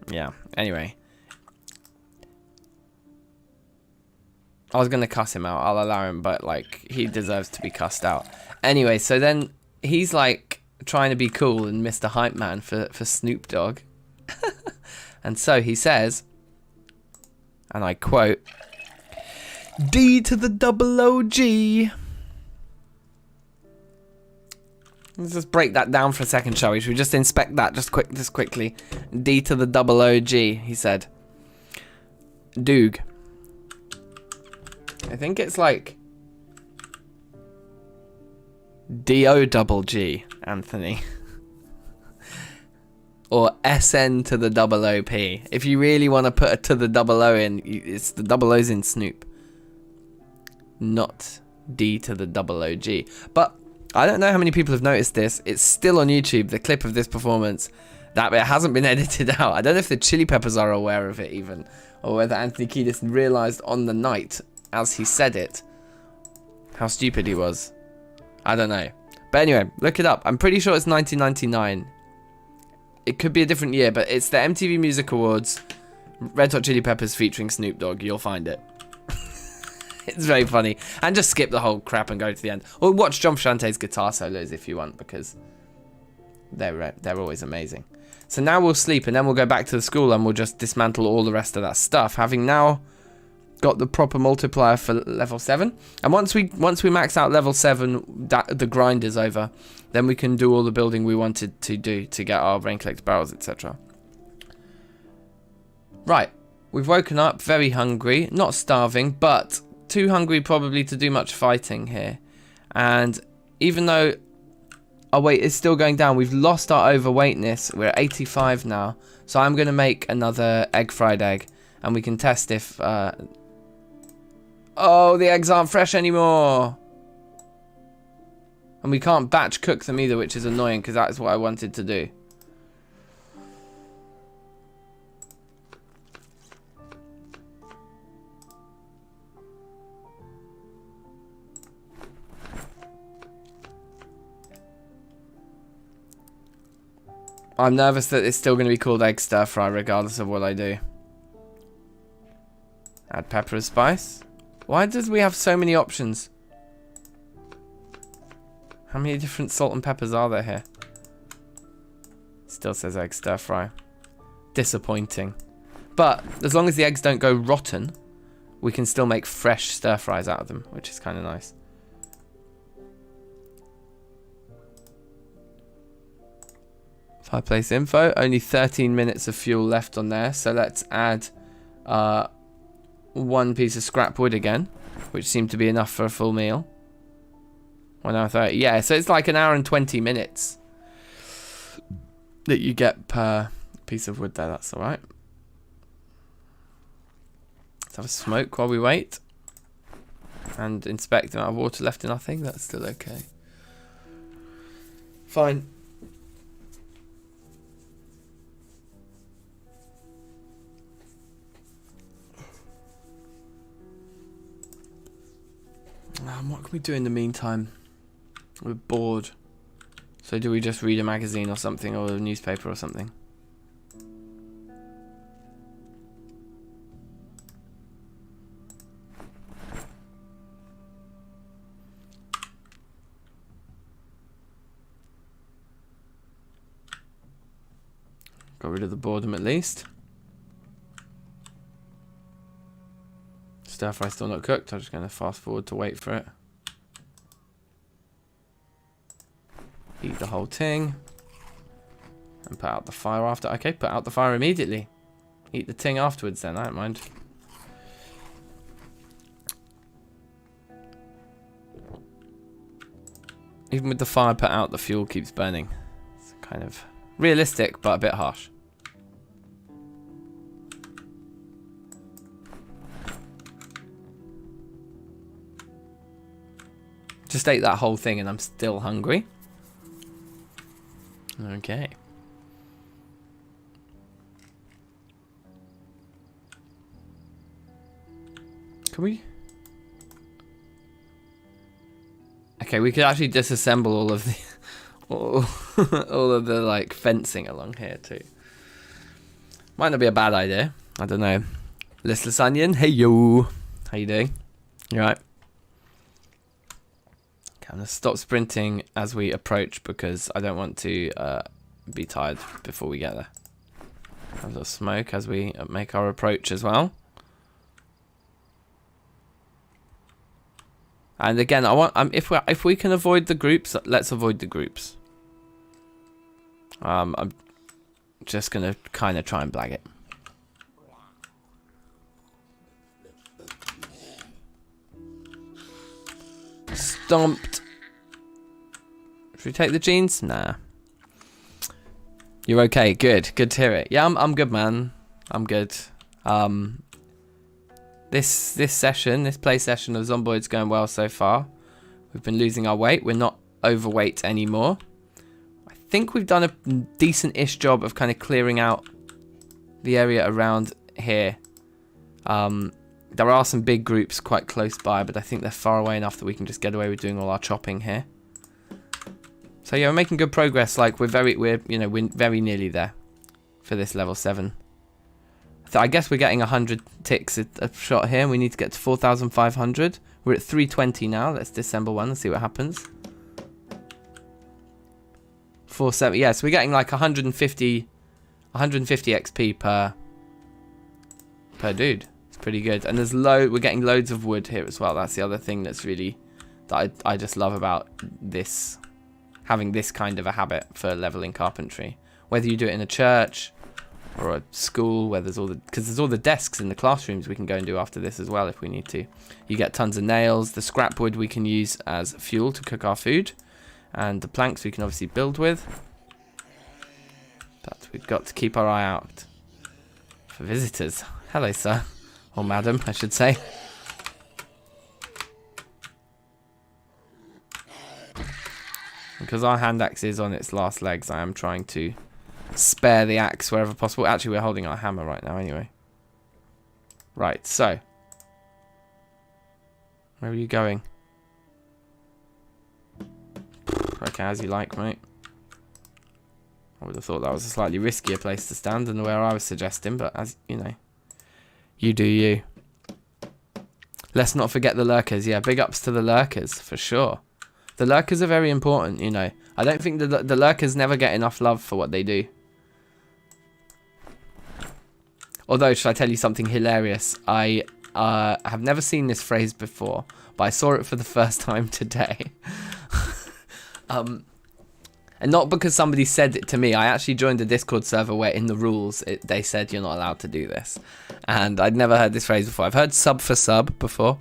yeah, anyway. I was going to cuss him out. I'll allow him, but, like, he deserves to be cussed out. Anyway, so then he's, like, trying to be cool and Mr. Hype Man for Snoop Dogg. And so he says, and I quote, D to the double OG. Let's just break that down for a second, shall we? Should we just inspect that just quickly? D to the double OG, he said. Doog. I think it's like D-O double G, Anthony. Or SN to the double OP. If you really want to put a to the double O in, it's the double O's in Snoop. Not D to the double OG. But I don't know how many people have noticed this. It's still on YouTube, the clip of this performance. That bit hasn't been edited out. I don't know if the Chili Peppers are aware of it even. Or whether Anthony Kiedis realised on the night, as he said it, how stupid he was. I don't know. But anyway, look it up. I'm pretty sure it's 1999. It could be a different year, but it's the MTV Music Awards. Red Hot Chili Peppers featuring Snoop Dogg. You'll find it. It's very funny. And just skip the whole crap and go to the end. Or watch John Frusciante's guitar solos if you want, because they're always amazing. So now we'll sleep, and then we'll go back to the school, and we'll just dismantle all the rest of that stuff, having now got the proper multiplier for level 7. And once we max out level 7, the grind is over. Then we can do all the building we wanted to do to get our rain collect barrels, etc. Right, we've woken up very hungry, not starving, but too hungry probably to do much fighting here. And even though our weight is still going down, we've lost our overweightness. We're at 85 now. So I'm going to make another fried egg, and we can test if... Oh, the eggs aren't fresh anymore. And we can't batch cook them either, which is annoying, because that's what I wanted to do. I'm nervous that it's still going to be called egg stir fry regardless of what I do. Add pepper and spice. Why does we have so many options? How many different salt and peppers are there here? Still says egg stir fry. Disappointing. But as long as the eggs don't go rotten, we can still make fresh stir fries out of them, which is kind of nice. Fireplace info. Only 13 minutes of fuel left on there, so let's add one piece of scrap wood again, which seemed to be enough for a full meal. 1 hour 30. Yeah, so it's like 1 hour and 20 minutes that you get per piece of wood there. That's alright. Let's have a smoke while we wait. And inspect the amount of water left in our thing. That's still okay. Fine. What can we do in the meantime? We're bored. So do we just read a magazine or something, or a newspaper or something? Got rid of the boredom at least. Stir fry still not cooked. I'm just going to fast forward to wait for it. Eat the whole thing. And put out the fire after. Okay, put out the fire immediately. Eat the ting afterwards then, I don't mind. Even with the fire put out, the fuel keeps burning. It's kind of realistic, but a bit harsh. Just ate that whole thing and I'm still hungry. Okay. Can we? Okay, we could actually disassemble all of the all of the like fencing along here too. Might not be a bad idea. I don't know. Listless Onion, hey yo. How you doing? You right? Okay, I'm going to stop sprinting as we approach because I don't want to be tired before we get there. Have a little smoke as we make our approach as well. And again, I want if we can avoid the groups, let's avoid the groups. I'm just gonna kind of try and blag it. Stomped. Should we take the jeans? Nah. You're okay. Good. Good to hear it. Yeah, I'm good, man. I'm good. This play session of Zomboid's going well so far. We've been losing our weight. We're not overweight anymore. I think we've done a decent-ish job of kind of clearing out the area around here. There are some big groups quite close by, but I think they're far away enough that we can just get away with doing all our chopping here. So yeah, we're making good progress. Like we're very nearly there for this level 7. So I guess we're getting 100 ticks a shot here. We need to get to 4,500. We're at 320 now. Let's disassemble one and see what happens. 470. Yeah, so we're getting like 150 XP per dude. It's pretty good. And we're getting loads of wood here as well. That's the other thing that's really that I just love about this, having this kind of a habit for leveling carpentry. Whether you do it in a church or a school where there's all the desks in the classrooms we can go and do after this as well if we need to. You get tons of nails. The scrap wood we can use as fuel to cook our food, and the planks we can obviously build with. But we've got to keep our eye out for visitors. Hello, sir. Or madam, I should say. Because our hand axe is on its last legs, I am trying to spare the axe wherever possible. Actually, we're holding our hammer right now anyway. Right, so. Where are you going? Okay, as you like, mate. I would have thought that was a slightly riskier place to stand than where I was suggesting, but as you know, you do you. Let's not forget the lurkers. Yeah, big ups to the lurkers, for sure. The lurkers are very important, you know. I don't think the lurkers never get enough love for what they do. Although, should I tell you something hilarious? I have never seen this phrase before, but I saw it for the first time today. And not because somebody said it to me. I actually joined a Discord server where in the rules they said you're not allowed to do this. And I'd never heard this phrase before. I've heard sub for sub before.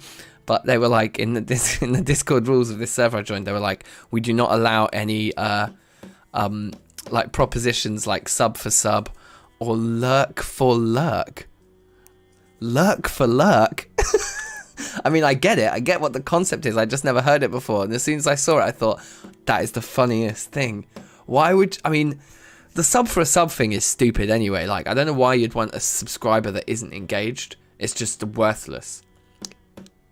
But they were like, in the Discord rules of this server I joined, they were like, we do not allow any like propositions like sub for sub or lurk for lurk. Lurk for lurk? I mean, I get it. I get what the concept is. I just never heard it before. And as soon as I saw it, I thought, that is the funniest thing. Why would... I mean, the sub for a sub thing is stupid anyway. Like, I don't know why you'd want a subscriber that isn't engaged. It's just worthless.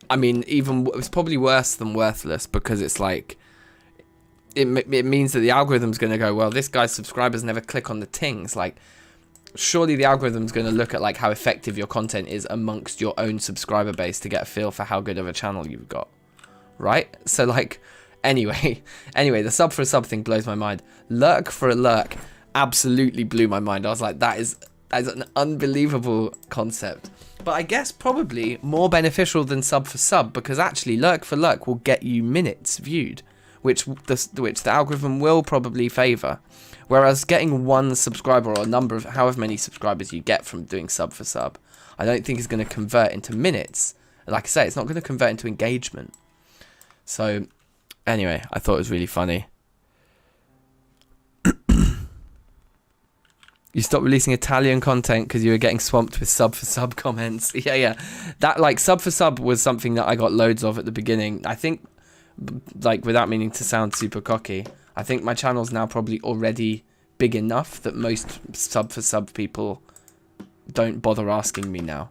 I mean, it's probably worse than worthless because it's like... It means that the algorithm's going to go, well, this guy's subscribers never click on the tings. Like... Surely the algorithm's going to look at like how effective your content is amongst your own subscriber base to get a feel for how good of a channel you've got, right? So like, anyway, the sub for a sub thing blows my mind. Lurk for a lurk absolutely blew my mind. I was like, that is an unbelievable concept. But I guess probably more beneficial than sub for sub because actually lurk for lurk will get you minutes viewed, which the algorithm will probably favour. Whereas getting one subscriber or a number of however many subscribers you get from doing sub for sub, I don't think is going to convert into minutes. Like I say, it's not going to convert into engagement. So, anyway, I thought it was really funny. You stopped releasing Italian content because you were getting swamped with sub for sub comments. Yeah. That, like, sub for sub was something that I got loads of at the beginning. I think, like, without meaning to sound super cocky, I think my channel's now probably already big enough that most sub for sub people don't bother asking me now.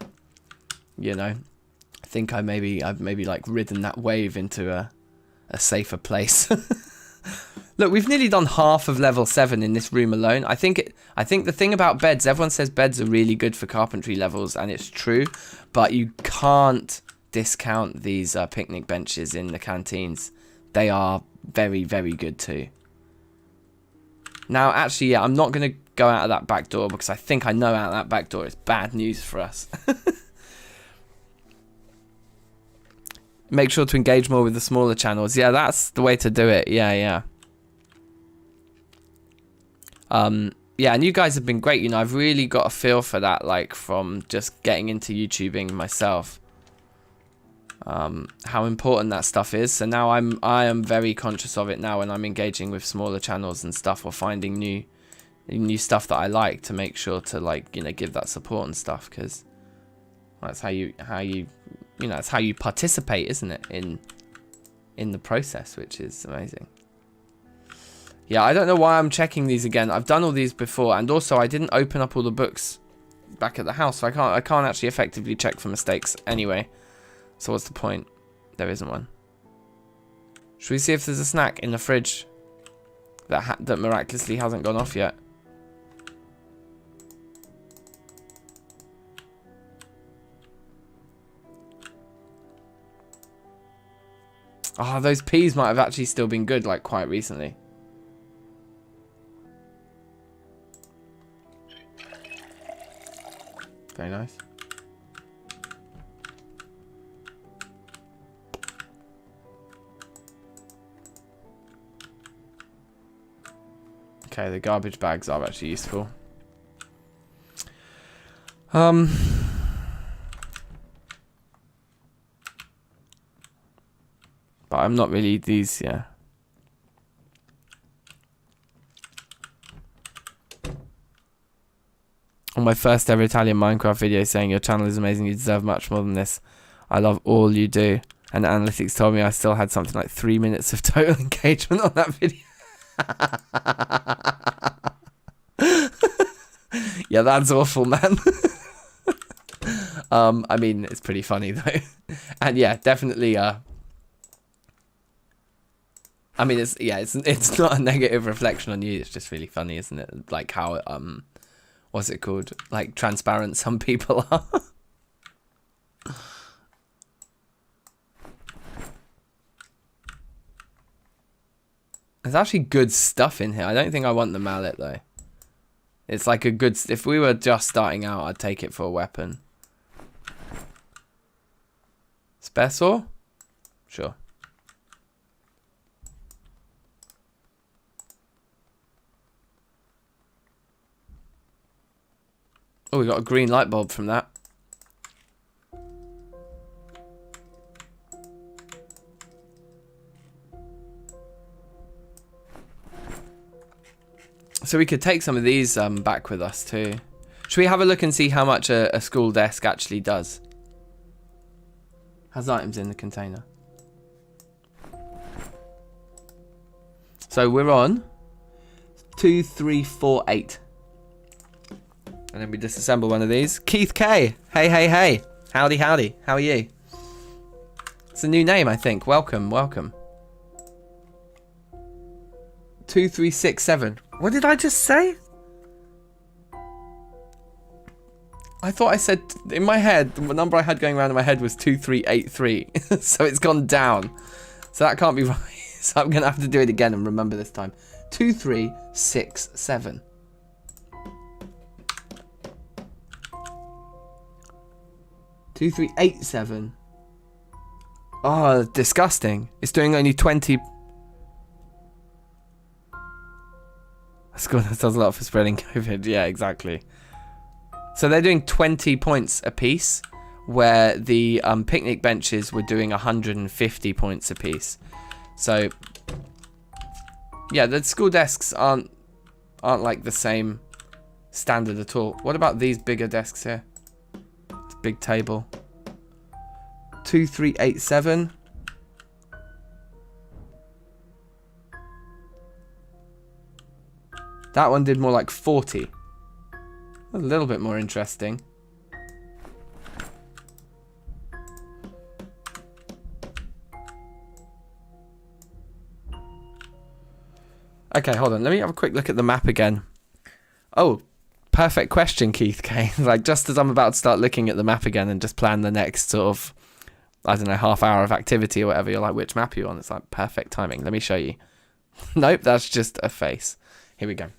You know, I think I've maybe like ridden that wave into a safer place. Look, we've nearly done half of level 7 in this room alone. I think the thing about beds, everyone says beds are really good for carpentry levels, and it's true, but you can't discount these picnic benches in the canteens. They are very, very good too. Now, actually, yeah, I'm not going to go out of that back door because I think I know out of that back door is bad news for us. Make sure to engage more with the smaller channels. Yeah, that's the way to do it. Yeah, yeah. Yeah, and you guys have been great. You know, I've really got a feel for that, like, from just getting into YouTubing myself. How important that stuff is. So now I am very conscious of it now when I'm engaging with smaller channels and stuff, or finding new stuff that I like, to make sure to, like, you know, give that support and stuff, because that's how you know, it's how you participate, isn't it, in the process, which is amazing. Yeah, I don't know why I'm checking these again. I've done all these before, and also I didn't open up all the books back at the house, so I can't actually effectively check for mistakes anyway. So what's the point? There isn't one. Should we see if there's a snack in the fridge that miraculously hasn't gone off yet? Oh, those peas might have actually still been good, like, quite recently. Very nice. Okay, the garbage bags are actually useful. But I'm not really these, yeah. On my first ever Italian Minecraft video saying your channel is amazing, you deserve much more than this. I love all you do. And analytics told me I still had something like 3 minutes of total engagement on that video. Yeah, that's awful, man. I mean, it's pretty funny though. And yeah, definitely I mean, it's not a negative reflection on you, it's just really funny, isn't it? Like how what's it called? Like transparent some people are. There's actually good stuff in here. I don't think I want the mallet though. It's like a good... If we were just starting out, I'd take it for a weapon. Spare saw? Sure. Oh, we got a green light bulb from that. So we could take some of these back with us too. Should we have a look and see how much a school desk actually does? Has items in the container. So we're on 2348. And then we disassemble one of these. Keith K. Hey, hey, hey. Howdy, howdy. How are you? It's a new name, I think. Welcome, welcome. 2367. What did I just say? I thought I said, in my head, the number I had going around in my head was 2383. So it's gone down. So that can't be right. So I'm going to have to do it again and remember this time. 2367. Two, 3, 8, 7. Oh, disgusting. It's doing only 20. That's good. That does a lot for spreading COVID. Yeah, exactly. So they're doing 20 points a piece, where the picnic benches were doing 150 points a piece. So, yeah, the school desks aren't like the same standard at all. What about these bigger desks here? It's a big table. 2387. That one did more like 40. A little bit more interesting. Okay, hold on. Let me have a quick look at the map again. Oh, perfect question, Keith K. Like, just as I'm about to start looking at the map again and just plan the next sort of I don't know, half hour of activity or whatever. You're like, which map are you on? It's like perfect timing. Let me show you. Nope, that's just a face. Here we go.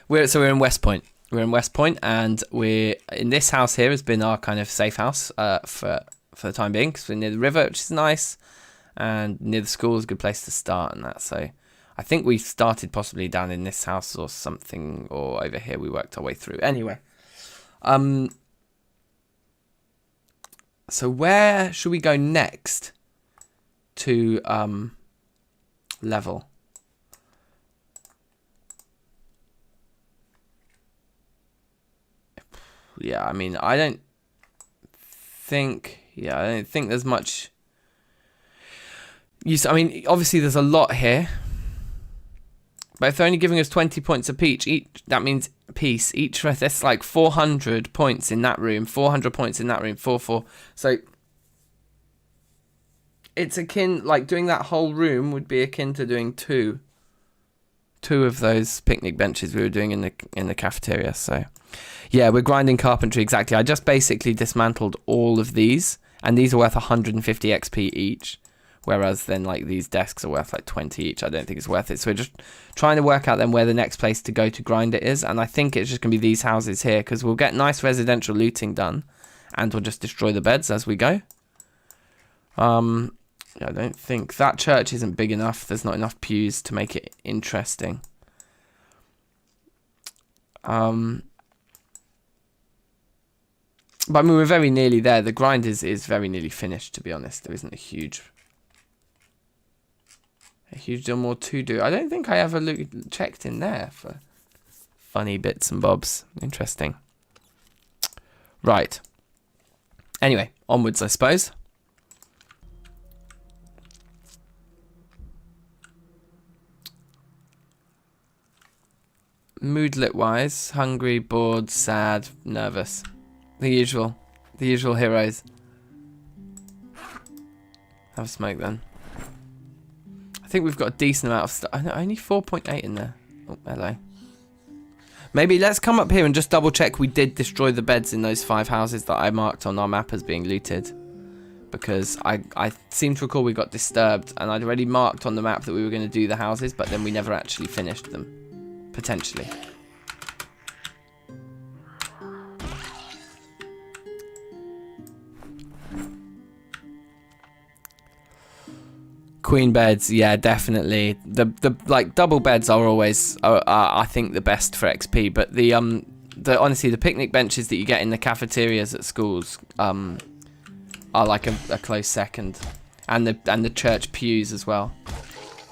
We're in West Point. We're in West Point, and we're in this house here has been our kind of safe house for the time being, because we're near the river, which is nice, and near the school is a good place to start and that. So I think we started possibly down in this house or something, or over here. We worked our way through. Anyway, so where should we go next to level? Yeah, I mean, I don't think there's much use. I mean, obviously there's a lot here, but if they're only giving us 20 points apiece, that means each that's like 400 points in that room, 400 points in that room, 4. So it's akin, like doing that whole room would be akin to doing two of those picnic benches we were doing in the cafeteria. So yeah, we're grinding carpentry, exactly. I just basically dismantled all of these, and these are worth 150 XP each, whereas then like these desks are worth like 20 each. I don't think it's worth it. So we're just trying to work out then where the next place to go to grind it is, and I think it's just going to be these houses here, because we'll get nice residential looting done, and we'll just destroy the beds as we go. I don't think that church isn't big enough. There's not enough pews to make it interesting. But I mean, we're very nearly there. The grind is very nearly finished, to be honest. There isn't a huge deal more to do. I don't think I ever checked in there for funny bits and bobs. Interesting. Right. Anyway, onwards, I suppose. Moodlet wise, hungry, bored, sad, nervous. The usual heroes. Have a smoke then. I think we've got a decent amount of stuff. Only 4.8 in there. Oh, hello. Maybe let's come up here and just double check we did destroy the beds in those 5 houses that I marked on our map as being looted. Because I seem to recall we got disturbed, and I'd already marked on the map that we were going to do the houses, but then we never actually finished them. Potentially. Queen beds, yeah, definitely. The like double beds are always, I think, the best for XP. But the honestly, the picnic benches that you get in the cafeterias at schools are like a close second, and the church pews as well.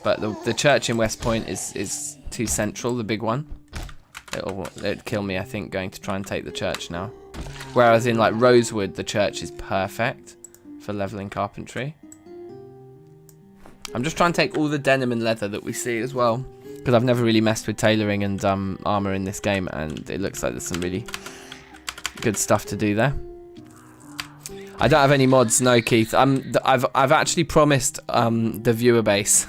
But the church in West Point is too central, the big one. It'd kill me, I think, going to try and take the church now. Whereas in like Rosewood, the church is perfect for leveling carpentry. I'm just trying to take all the denim and leather that we see as well, because I've never really messed with tailoring and armor in this game, and it looks like there's some really good stuff to do there. I don't have any mods, no, Keith. I've actually promised the viewer base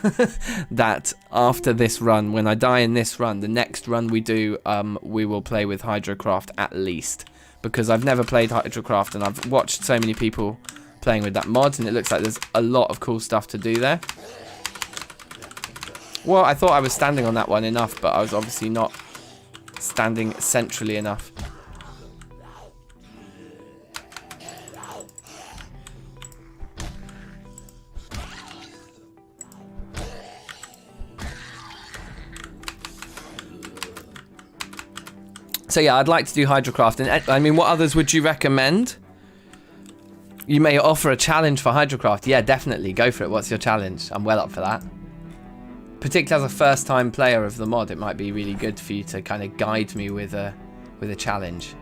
that after this run, when I die in this run, the next run we do, we will play with Hydrocraft at least, because I've never played Hydrocraft, and I've watched so many people playing with that mod, and it looks like there's a lot of cool stuff to do there. Well, I thought I was standing on that one enough, but I was obviously not standing centrally enough. So yeah, I'd like to do Hydrocraft, and I mean, what others would you recommend? You may offer a challenge for Hydrocraft. Yeah, definitely, go for it. What's your challenge? I'm well up for that. Particularly as a first-time player of the mod, it might be really good for you to kind of guide me with a challenge.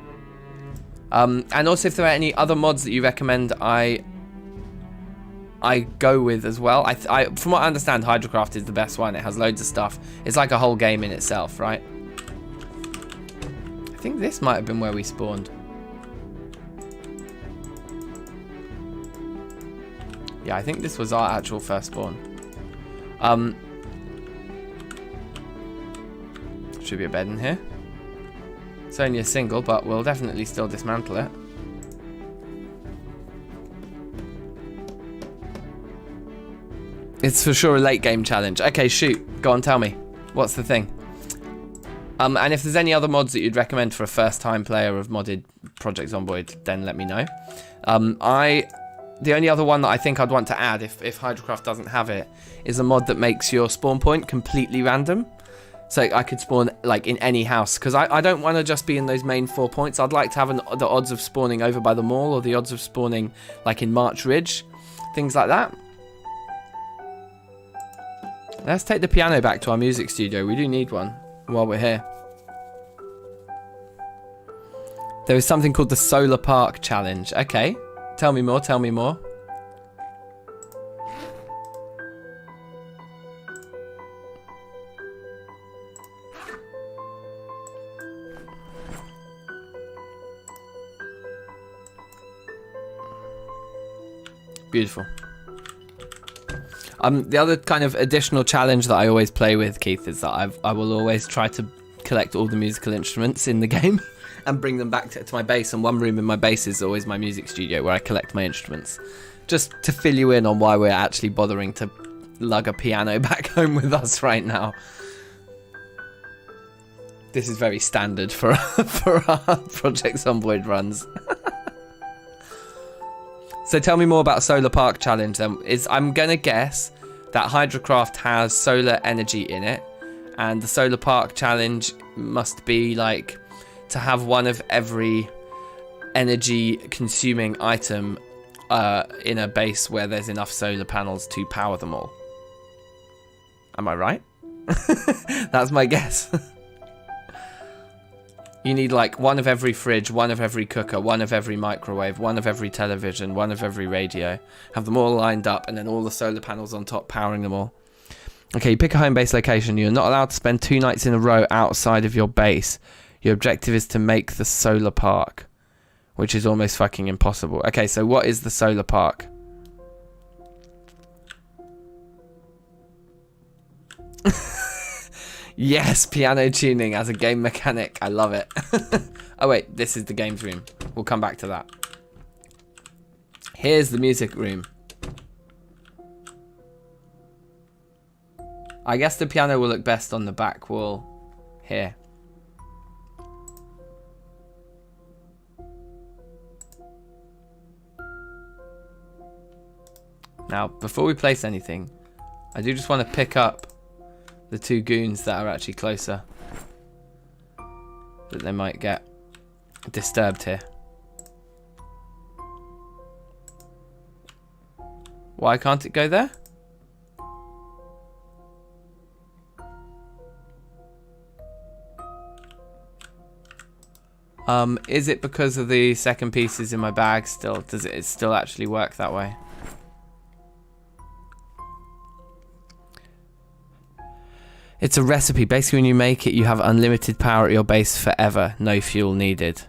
And also, if there are any other mods that you recommend, I go with as well. From what I understand, Hydrocraft is the best one. It has loads of stuff. It's like a whole game in itself, right? I think this might have been where we spawned. Yeah, I think this was our actual first spawn. Should be a bed in here. It's only a single, but we'll definitely still dismantle it. It's for sure a late game challenge. Okay, shoot. Go on, tell me. What's the thing? And if there's any other mods that you'd recommend for a first-time player of modded Project Zomboid, then let me know. The only other one that I think I'd want to add, if Hydrocraft doesn't have it, is a mod that makes your spawn point completely random. So I could spawn like in any house, because I don't want to just be in those main 4 points. I'd like to have the odds of spawning over by the mall, or the odds of spawning like in March Ridge, things like that. Let's take the piano back to our music studio. We do need one while we're here. There is something called the Solar Park Challenge. Okay, tell me more, tell me more. Beautiful. The other kind of additional challenge that I always play with, Keith, is that I will always try to collect all the musical instruments in the game and bring them back to my base. And one room in my base is always my music studio where I collect my instruments. Just to fill you in on why we're actually bothering to lug a piano back home with us right now. This is very standard for our Project Zomboid runs. So tell me more about Solar Park Challenge then. I'm going to guess that Hydrocraft has solar energy in it, and the Solar Park Challenge must be like to have one of every energy consuming item in a base where there's enough solar panels to power them all. Am I right? That's my guess. You need like one of every fridge, one of every cooker, one of every microwave, one of every television, one of every radio. Have them all lined up, and then all the solar panels on top powering them all. Okay, you pick a home base location. You're not allowed to spend 2 nights in a row outside of your base. Your objective is to make the solar park, which is almost fucking impossible. Okay, so what is the solar park? Yes, piano tuning as a game mechanic. I love it. Oh wait, this is the games room. We'll come back to that. Here's the music room. I guess the piano will look best on the back wall here. Now, before we place anything, I do just want to pick up the 2 goons that are actually closer, that they might get disturbed here. Why can't it go there? Is it because of the second pieces in my bag still? Does it still actually work that way? It's a recipe. Basically, when you make it, you have unlimited power at your base forever. No fuel needed.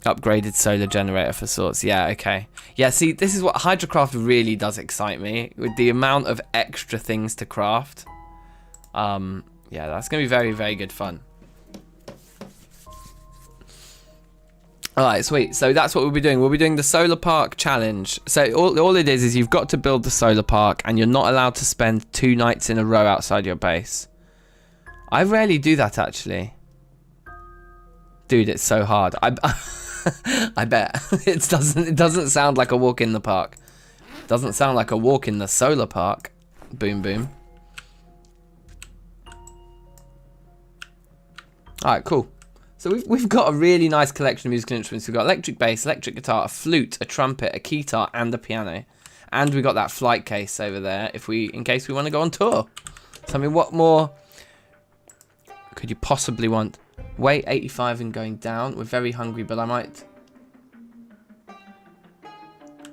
Upgraded solar generator for sorts. Yeah, okay. Yeah, see, this is what Hydrocraft really does excite me. With the amount of extra things to craft. Yeah, that's going to be very, very good fun. Alright, sweet. So that's what we'll be doing. We'll be doing the Solar Park Challenge. So all it is you've got to build the solar park, and you're not allowed to spend 2 nights in a row outside your base. I rarely do that, actually. Dude, it's so hard. I bet. It doesn't sound like a walk in the park. Doesn't sound like a walk in the solar park. Boom, boom. Alright, cool. So we've got a really nice collection of musical instruments. We've got electric bass, electric guitar, a flute, a trumpet, a keytar, and a piano. And we got that flight case over there in case we want to go on tour. So I mean, what more could you possibly want? Weight 85 and going down. We're very hungry, but I might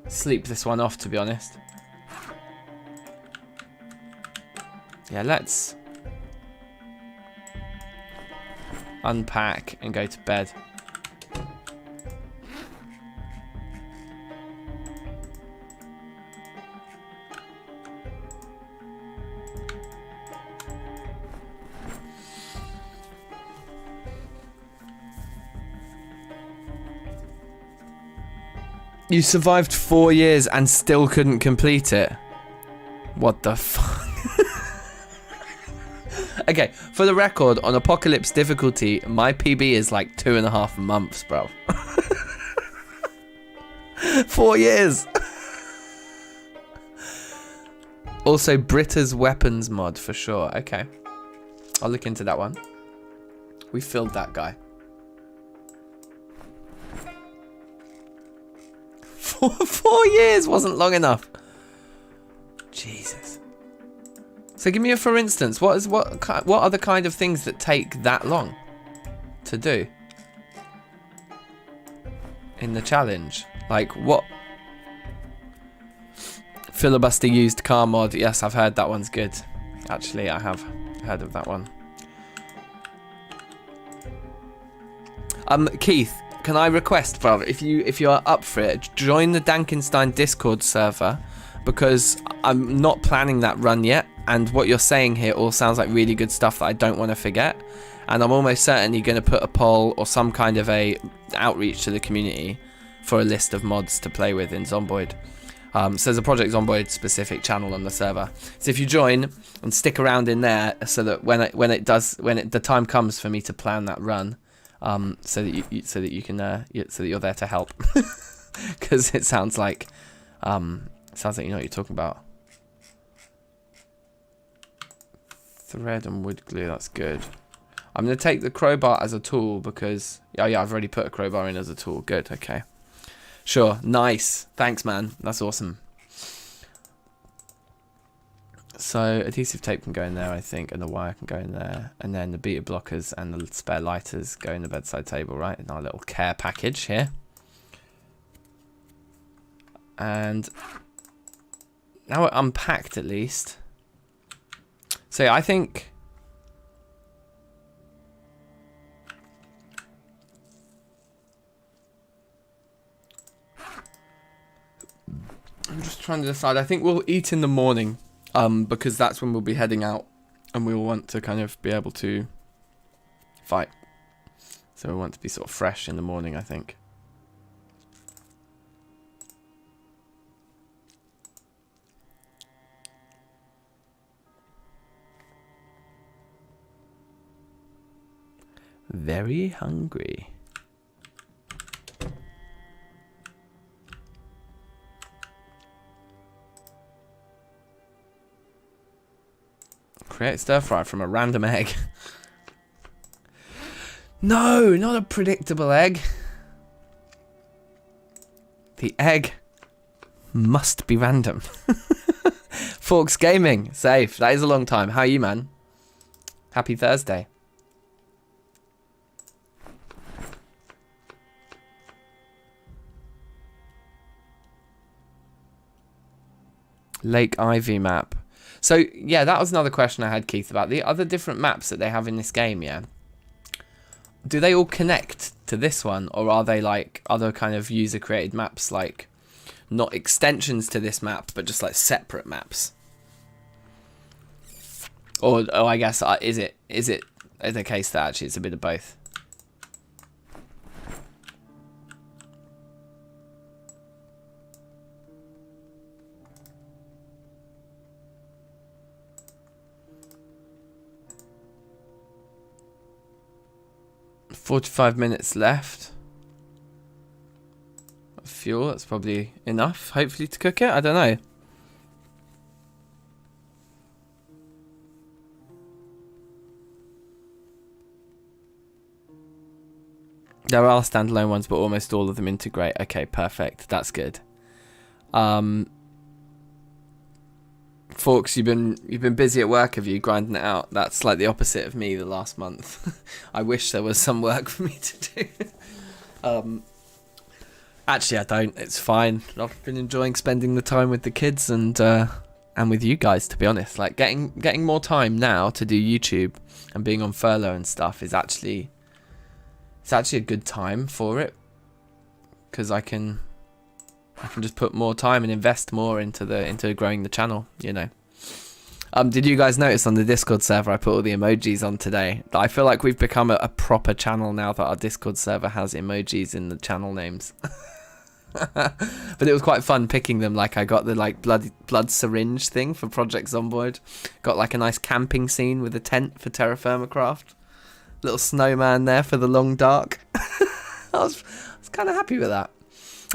sleep this one off, to be honest. Yeah, let's unpack and go to bed. You survived 4 years and still couldn't complete it. What the fuck? Okay, for the record, on Apocalypse difficulty, my PB is like 2.5 months, bro. 4 years. Also, Britta's weapons mod for sure. Okay, I'll look into that one. We filled that guy. 4 years wasn't long enough. Jesus. So give me a for instance. What are the kind of things that take that long to do in the challenge? Like what? Filibuster used car mod. Yes, I've heard that one's good. Actually, I have heard of that one. Keith, can I request, brother, if you are up for it, join the DankNStein Discord server, because I'm not planning that run yet, and what you're saying here all sounds like really good stuff that I don't want to forget, and I'm almost certainly going to put a poll or some kind of a outreach to the community for a list of mods to play with in Zomboid. So there's a Project Zomboid specific channel on the server. So if you join and stick around in there, so that when the time comes for me to plan that run, so that you're there to help, because it sounds like you know what you're talking about. Thread and wood glue, that's good. I'm gonna take the crowbar as a tool because yeah, I've already put a crowbar in as a tool. Good, okay. Sure, nice. Thanks, man. That's awesome. So adhesive tape can go in there, I think, and the wire can go in there, and then the beta blockers and the spare lighters go in the bedside table, right? In our little care package here. And now we're unpacked at least. So yeah, I think I'm just trying to decide. I think we'll eat in the morning, because that's when we'll be heading out, and we'll want to kind of be able to fight. So we want to be sort of fresh in the morning, I think. Very hungry. Create stir fry from a random egg. No, not a predictable egg. The egg must be random. Forks Gaming, safe. That is a long time. How are you, man? Happy Thursday. Lake Ivy map. So, yeah, that was another question I had, Keith, about the other different maps that they have in this game, yeah? Do they all connect to this one, or are they, like, other kind of user-created maps, like, not extensions to this map, but just, like, separate maps? Or I guess, is it the case that actually it's a bit of both? $45 minutes left. Fuel, that's probably enough, hopefully, to cook it. I don't know. There are standalone ones, but almost all of them integrate. Okay, perfect. That's good. Forks, you've been busy at work, have you, grinding it out? That's like the opposite of me the last month. I wish there was some work for me to do. Actually, I don't. It's fine. I've been enjoying spending the time with the kids and with you guys, to be honest. Like getting more time now to do YouTube and being on furlough and stuff is actually a good time for it, because I can just put more time and invest more into growing the channel, you know. Did you guys notice on the Discord server I put all the emojis on today? I feel like we've become a proper channel now that our Discord server has emojis in the channel names. But it was quite fun picking them. Like I got the like blood syringe thing for Project Zomboid. Got like a nice camping scene with a tent for Terra Firma Craft. Little snowman there for the long dark. I was kind of happy with that.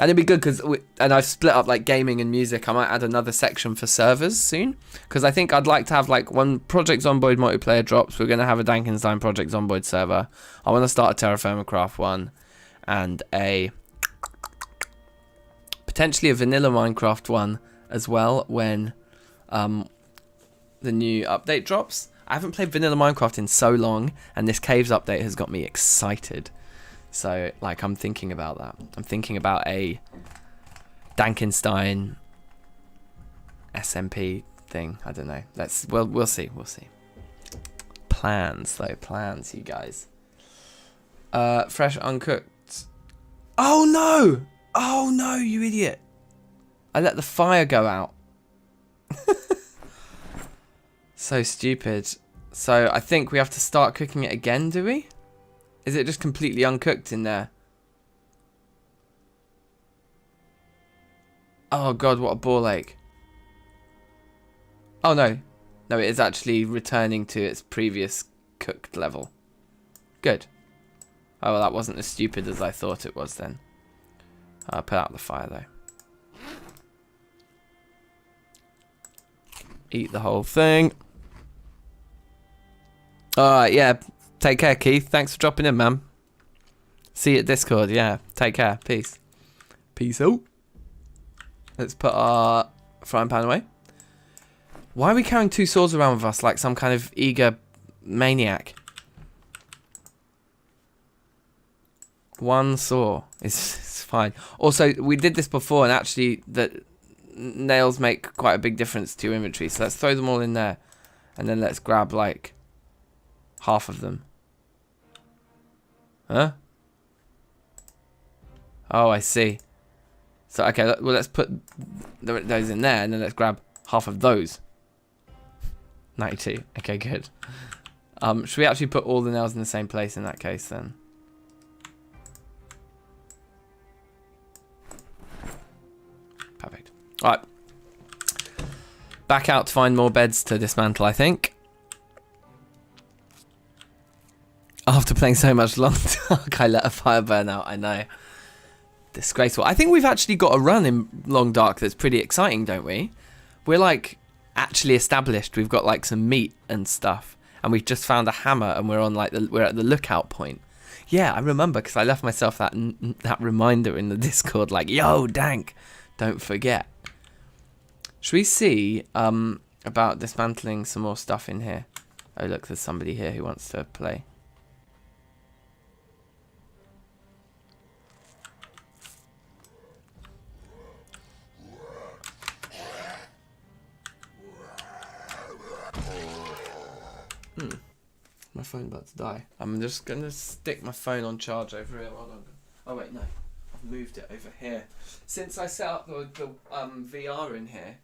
And it'd be good because, and I've split up like gaming and music. I might add another section for servers soon because I think I'd like to have like one Project Zomboid multiplayer drops. We're going to have a DankNStein Project Zomboid server. I want to start a Terra Firma Craft one and potentially a vanilla Minecraft one as well when the new update drops. I haven't played vanilla Minecraft in so long, and this Caves update has got me excited. So, like, I'm thinking about that. I'm thinking about a DankNStein SMP thing. I don't know. We'll see. We'll see. Plans, though. Plans, you guys. Fresh uncooked. Oh, no! Oh, no, you idiot. I let the fire go out. So stupid. So, I think we have to start cooking it again, do we? Is it just completely uncooked in there? Oh god, what a ball ache. Oh no. No, it is actually returning to its previous cooked level. Good. Oh, well, that wasn't as stupid as I thought it was then. I'll put out the fire though. Eat the whole thing. Alright, yeah. Take care, Keith. Thanks for dropping in, man. See you at Discord. Yeah, take care. Peace. Peace out. Let's put our frying pan away. Why are we carrying 2 swords around with us like some kind of eager maniac? 1 saw is fine. Also, we did this before, and actually, the nails make quite a big difference to your inventory. So let's throw them all in there, and then let's grab like half of them. Huh? Oh, I see. So, okay, well, let's put those in there, and then let's grab half of those. 92. Okay, good. Should we actually put all the nails in the same place in that case, then? Perfect. All right. Back out to find more beds to dismantle, I think. After playing so much Long Dark, I let a fire burn out. I know. Disgraceful. I think we've actually got a run in Long Dark that's pretty exciting, don't we? We're like actually established. We've got like some meat and stuff, and we've just found a hammer, and we're on like we're at the lookout point. Yeah, I remember because I left myself that reminder in the Discord, like, yo, Dank, don't forget. Should we see about dismantling some more stuff in here? Oh look, there's somebody here who wants to play. My phone about to die. I'm just gonna stick my phone on charge over here. Hold on. Oh wait, no, I've moved it over here. Since I set up the VR in here,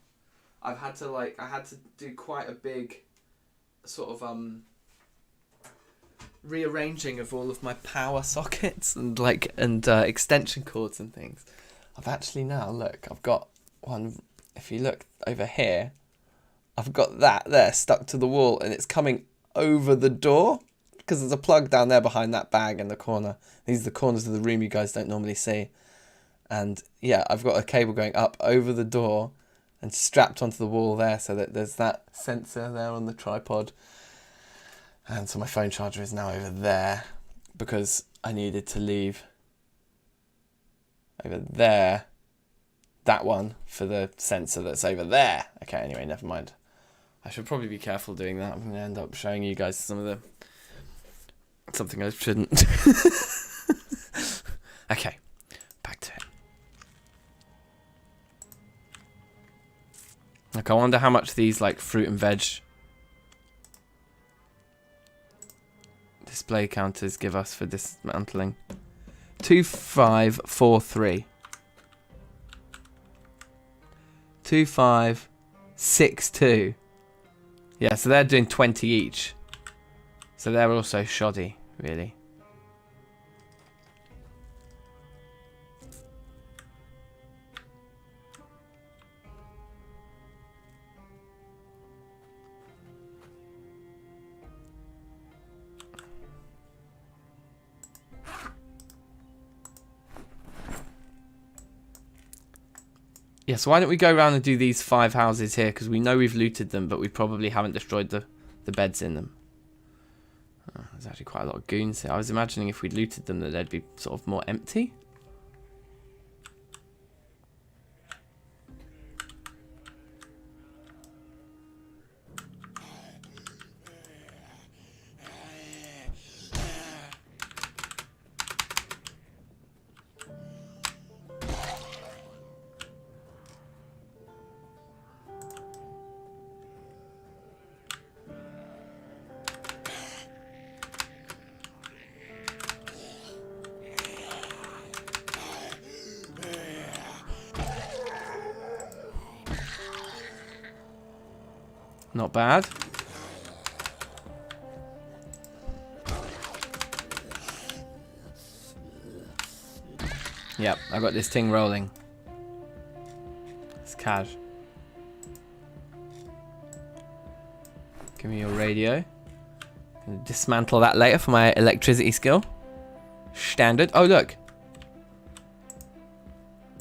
I had to do quite a big sort of rearranging of all of my power sockets and extension cords and things. I've actually now I've got one. If you look over here, I've got that there stuck to the wall, and it's coming over the door because there's a plug down there behind that bag in the corner. These are the corners of the room you guys don't normally see. And yeah, I've got a cable going up over the door and strapped onto the wall there, so that there's that sensor there on the tripod. And so my phone charger is now over there because I needed to leave over there that one for the sensor that's over there. Okay, anyway, never mind. I should probably be careful doing that. I'm going to end up showing you guys something I shouldn't. Okay, back to it. Like, I wonder how much these like fruit and veg display counters give us for dismantling. 2543. 2562. Yeah, so they're doing 20 each. So they're also shoddy, really. Yeah, so why don't we go around and do these 5 houses here? Because we know we've looted them, but we probably haven't destroyed the beds in them. Oh, there's actually quite a lot of goons here. I was imagining if we looted them that they'd be sort of more empty. Not bad. Yep, I got this thing rolling. It's cash. Give me your radio. Gonna dismantle that later for my electricity skill. Standard. Oh, look.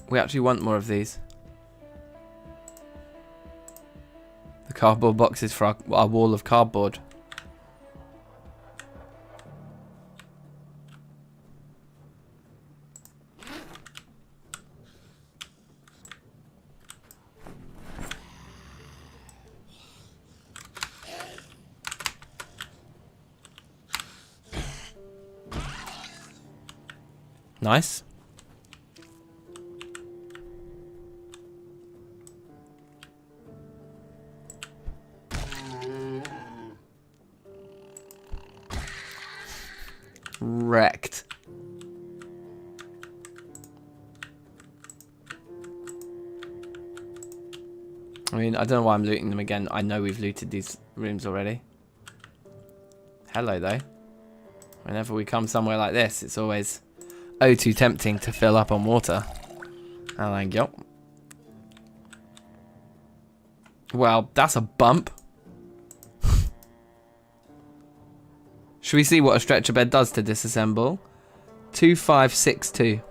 We actually want more of these. The cardboard boxes for our wall of cardboard. Nice. Wrecked. I mean, I don't know why I'm looting them again. I know we've looted these rooms already. Hello, though. Whenever we come somewhere like this, it's always oh too tempting to fill up on water. And thank you. Well, that's a bump. Should we see what a stretcher bed does to disassemble? 2562.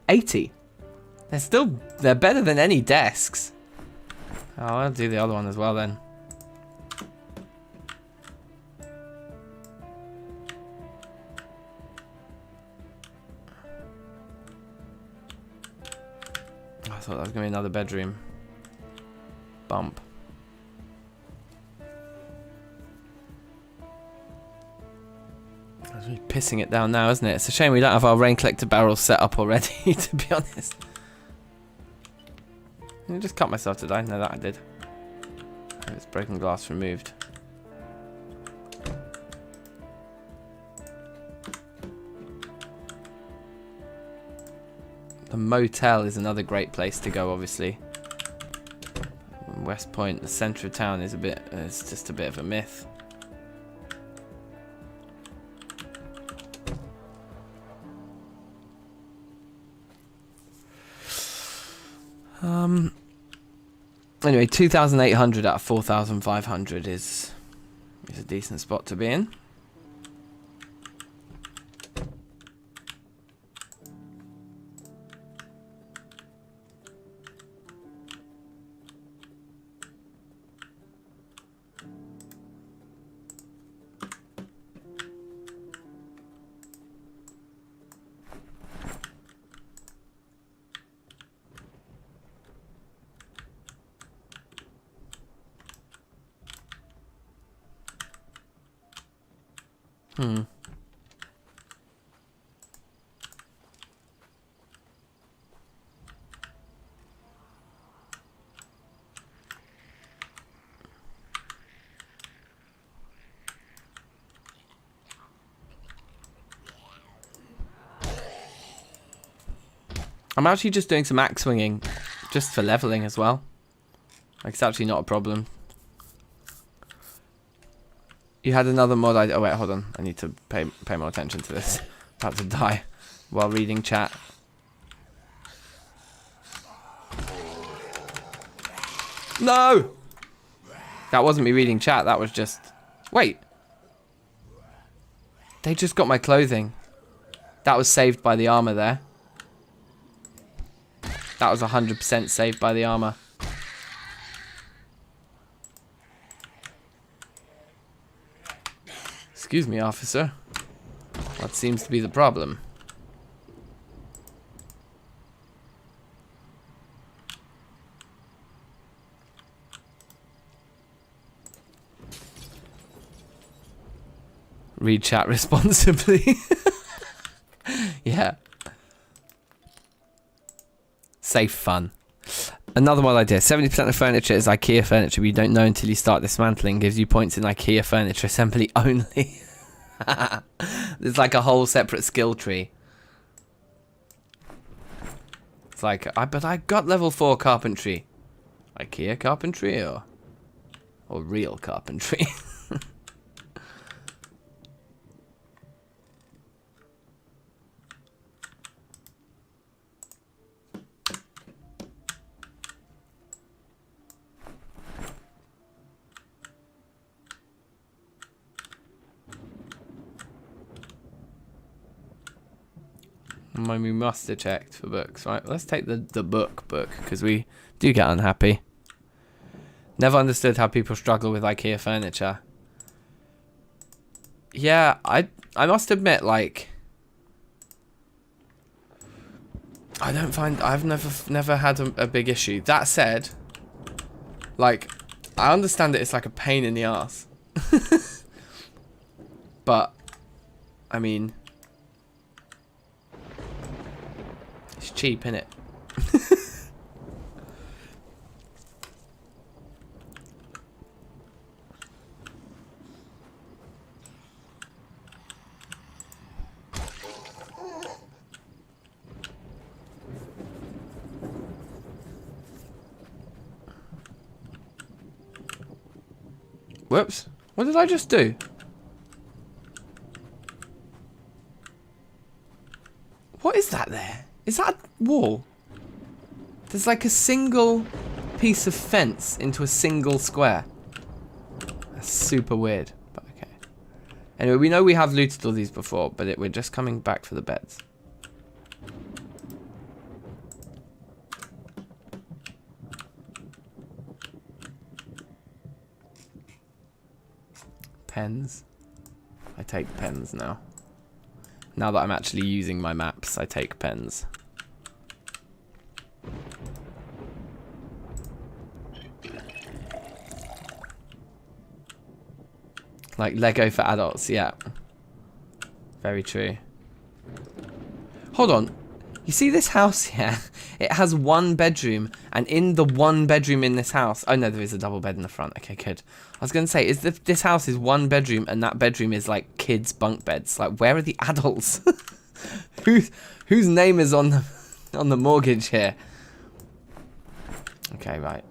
$80. They're better than any desks. Oh, I'll do the other one as well then. I thought that was gonna be another bedroom. Bump. That's really pissing it down now, isn't it? It's a shame we don't have our rain collector barrels set up already, to be honest. I just cut myself, did I? No, that I did. It's broken glass removed. The motel is another great place to go, obviously. West Point, the centre of town, is it's just a bit of a myth. Anyway, 2,800 out of 4,500 is a decent spot to be in. I'm actually just doing some axe swinging, just for leveling as well. Like, it's actually not a problem. You had another mod. Oh wait, hold on. I need to pay more attention to this. About to die while reading chat. No! That wasn't me reading chat. That was just... Wait. They just got my clothing. That was saved by the armor there. That was 100% saved by the armor. Excuse me, officer. What seems to be the problem? Read chat responsibly. Yeah. Safe fun. Another one idea. 70% of furniture is IKEA furniture, but you don't know until you start dismantling. Gives you points in IKEA furniture assembly only. There's like a whole separate skill tree. It's like, but I got level 4 carpentry. IKEA carpentry or real carpentry? We must have checked for books, right? Let's take the book, because we do get unhappy. Never understood how people struggle with IKEA furniture. Yeah, I must admit, like, I've never had a big issue. That said, like, I understand that it's like a pain in the ass. But, I mean, it's cheap, innit? Whoops. What did I just do? What is that there? Is that a wall? There's like a single piece of fence into a single square. That's super weird, but okay. Anyway, we know we have looted all these before, but we're just coming back for the beds. Pens. I take pens now. Now that I'm actually using my maps, I take pens. Like Lego for adults, yeah. Very true. Hold on. You see this house here? It has one bedroom, and in the one bedroom in this house... Oh no, there is a double bed in the front. Okay, good. I was going to say, this house is one bedroom, and that bedroom is like kids' bunk beds. Like, where are the adults? Whose name is on the mortgage here? Okay, right.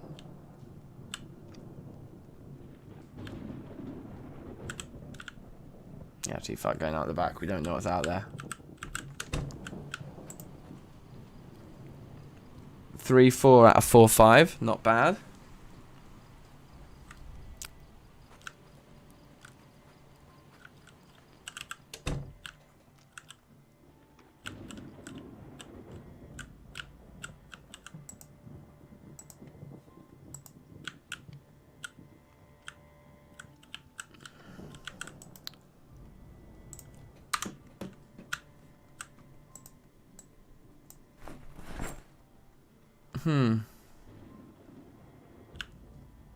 Yeah, actually, fuck going out the back. We don't know what's out there. 3-4 out of 4-5. Not bad.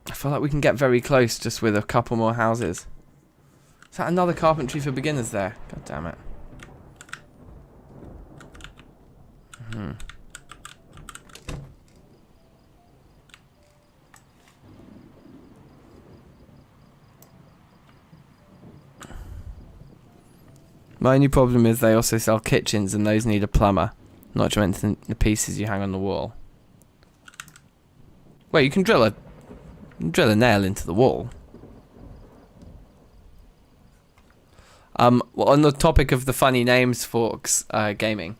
I feel like we can get very close just with a couple more houses. Is that another carpentry for beginners there? God damn it. My only problem is they also sell kitchens and those need a plumber. Not to mention the pieces you hang on the wall. Wait, you can drill a nail into the wall. Well, on the topic of the funny names for gaming.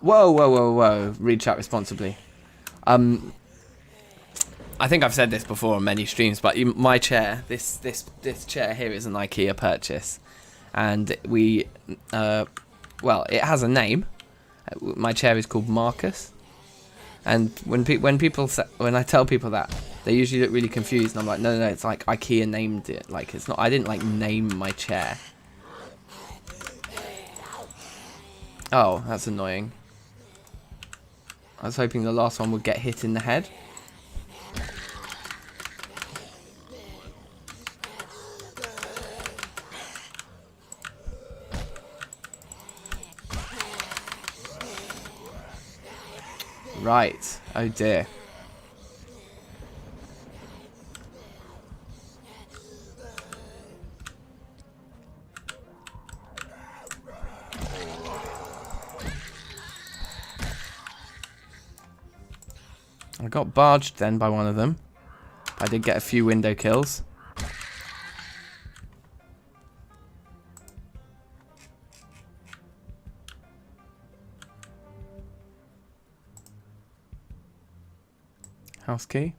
Whoa. Read chat responsibly. I think I've said this before on many streams, but my chair, this chair here is an IKEA purchase. And we well, it has a name. My chair is called Marcus. And when I tell people that, they usually look really confused, and I'm like, no, it's like IKEA named it. Like, it's not. I didn't like name my chair. Oh, that's annoying. I was hoping the last one would get hit in the head. Right. Oh dear. I got barged then by one of them. I did get a few window kills. House key.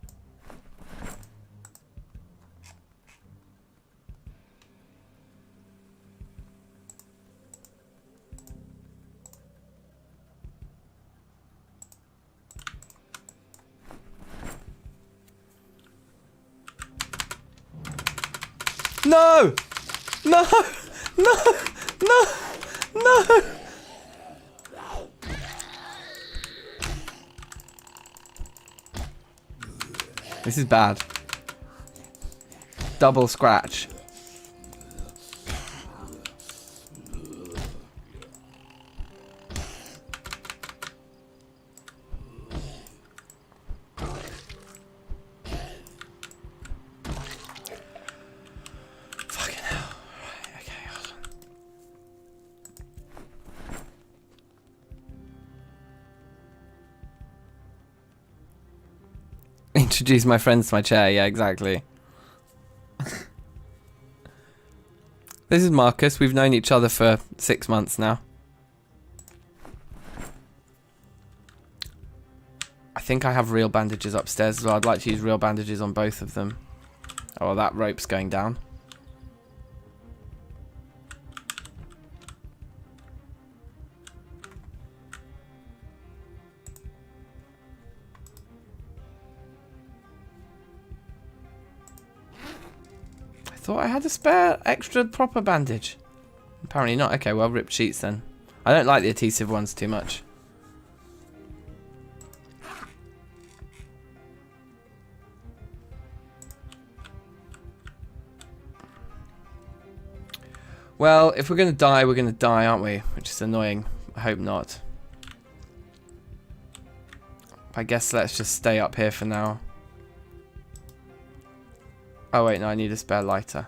No! No! No! No! No! This is bad. Double scratch. Fucking hell. Right, okay, hold on. Introduce my friends to my chair. Yeah, exactly. This is Marcus. We've known each other for 6 months now. I think I have real bandages upstairs as well. I'd like to use real bandages on both of them. Oh, that rope's going down. Thought I had a spare extra proper bandage. Apparently not. Okay, well, ripped sheets then. I don't like the adhesive ones too much. Well, if we're going to die, we're going to die, aren't we? Which is annoying. I hope not. I guess let's just stay up here for now. Oh wait, no, I need a spare lighter.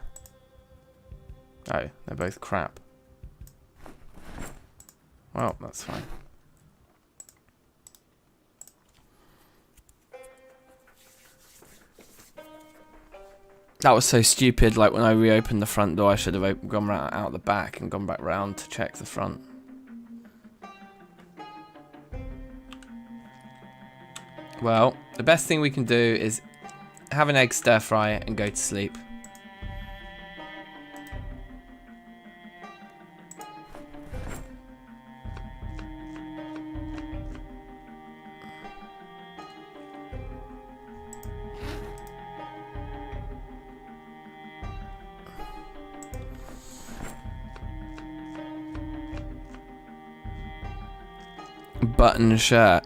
Oh, they're both crap. Well, that's fine. That was so stupid, like when I reopened the front door, I should have gone out the back and gone back round to check the front. Well, the best thing we can do is have an egg stir fry and go to sleep. Button shirt.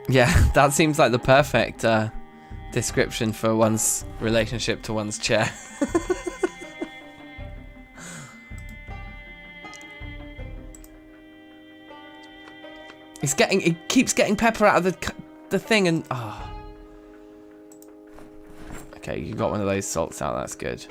Yeah, that seems like the perfect description for one's relationship to one's chair. It keeps getting pepper out of the thing and oh. Okay, you got one of those salts out, that's good.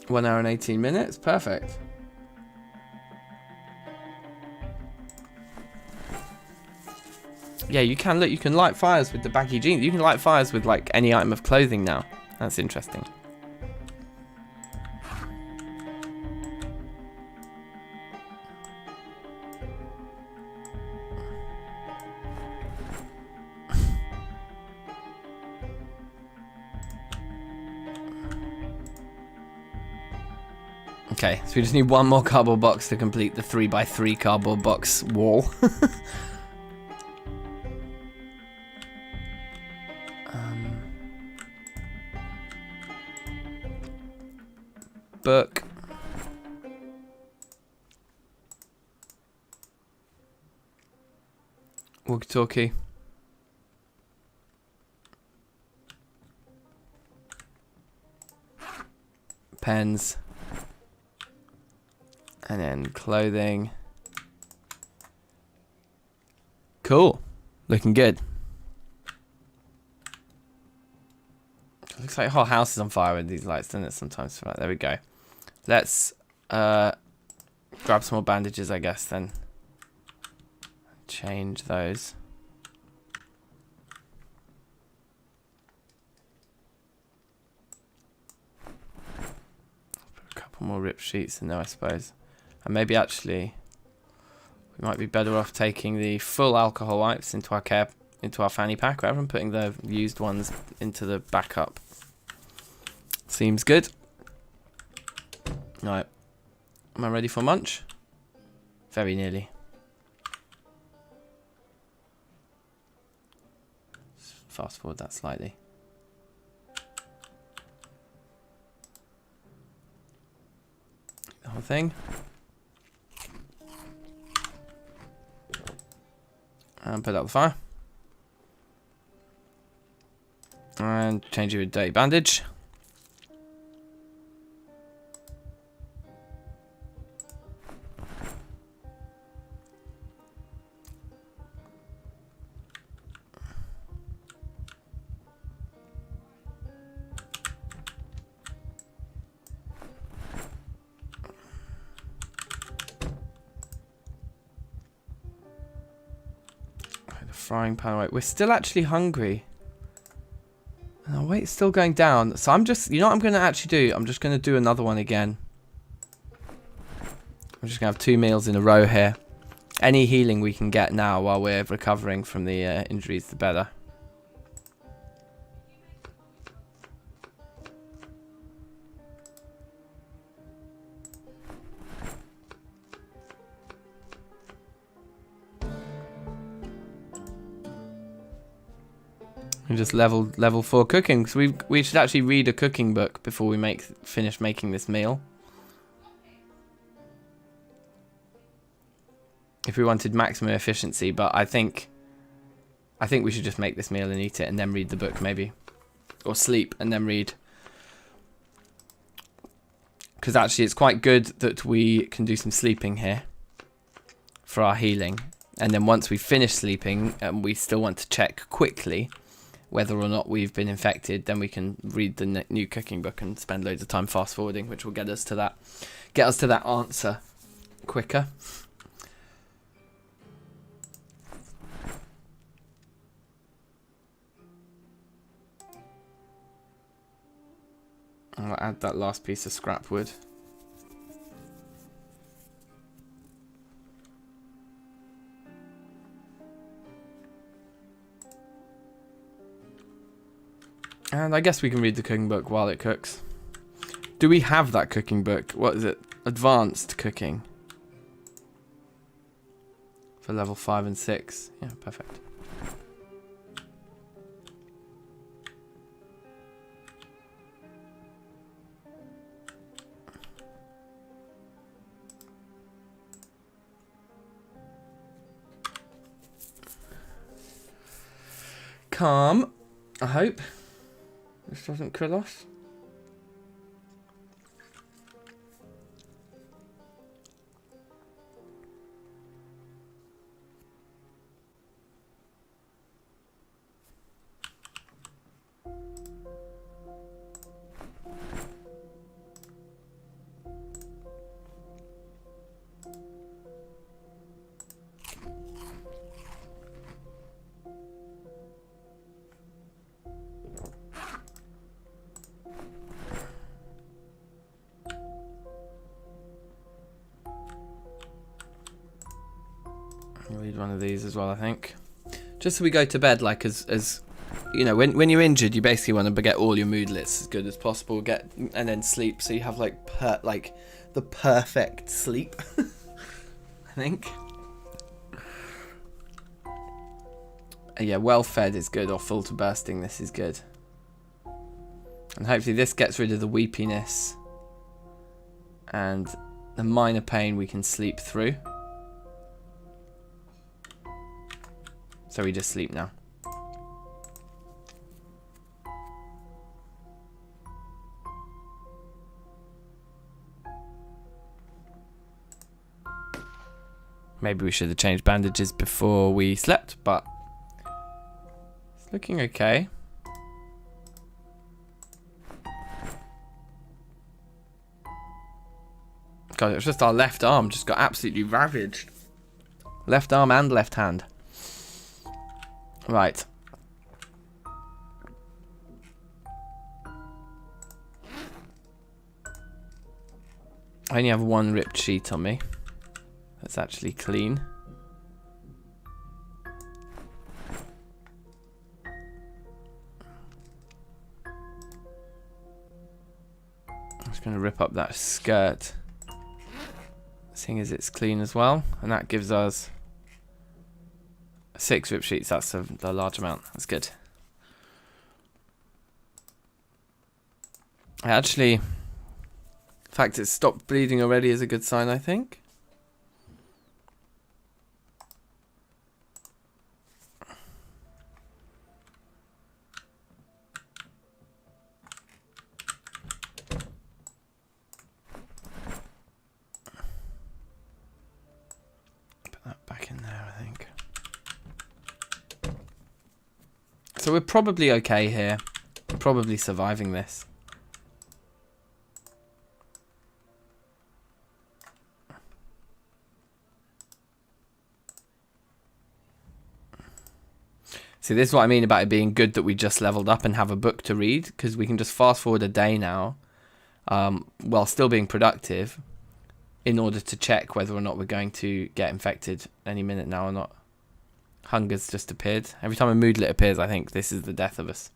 One hour and 18 minutes, perfect. Yeah, you can look. You can light fires with the baggy jeans. You can light fires with like any item of clothing now. That's interesting. Okay, so we just need one more cardboard box to complete the 3x3 cardboard box wall. Book. Walkie-talkie. Pens. And then clothing. Cool. Looking good. Looks like the whole house is on fire with these lights, doesn't it, sometimes? Right, there we go. Let's grab some more bandages, I guess, then. Change those. Put a couple more rip sheets in there, I suppose. And maybe actually we might be better off taking the full alcohol wipes into our fanny pack rather than putting the used ones into the backup. Seems good. Right. Am I ready for munch? Very nearly. Fast forward that slightly. The whole thing. And put out the fire. And change your dirty bandage. Frying pan away. We're still actually hungry. And our weight's still going down. So I'm just, you know what I'm going to actually do? I'm just going to do another one again. I'm just going to have 2 meals in a row here. Any healing we can get now while we're recovering from the injuries, the better. And just level 4 cooking. So we should actually read a cooking book before we finish making this meal. If we wanted maximum efficiency, but I think we should just make this meal and eat it and then read the book maybe. Or sleep and then read. Because actually it's quite good that we can do some sleeping here for our healing. And then once we finish sleeping and we still want to check quickly whether or not we've been infected, then we can read the new cooking book and spend loads of time fast forwarding, which will get us to that answer quicker. I'll add that last piece of scrap wood. And I guess we can read the cooking book while it cooks. Do we have that cooking book? What is it? Advanced cooking. For level 5 and 6. Yeah, perfect. Calm, I hope. This doesn't kill us. I'll read one of these as well, I think. Just so we go to bed, like, as you know, when you're injured, you basically want to get all your moodlets as good as possible, and then sleep, so you have like the perfect sleep. I think. Yeah, well fed is good, or full to bursting, this is good. And hopefully this gets rid of the weepiness and the minor pain we can sleep through. So we just sleep now. Maybe we should have changed bandages before we slept, but it's looking okay. God, it was just our left arm just got absolutely ravaged. Left arm and left hand. Right. I only have one ripped sheet on me. That's actually clean. I'm just going to rip up that skirt, seeing as it's clean as well, and that gives us 6 rip sheets. That's a large amount. That's good. Actually, the fact it's stopped bleeding already is a good sign, I think. Back in there, I think. So we're probably okay here. We're probably surviving this. See, this is what I mean about it being good that we just leveled up and have a book to read, because we can just fast forward a day now, while still being productive, in order to check whether or not we're going to get infected any minute now or not. Hunger's just appeared. Every time a moodlet appears, I think this is the death of us.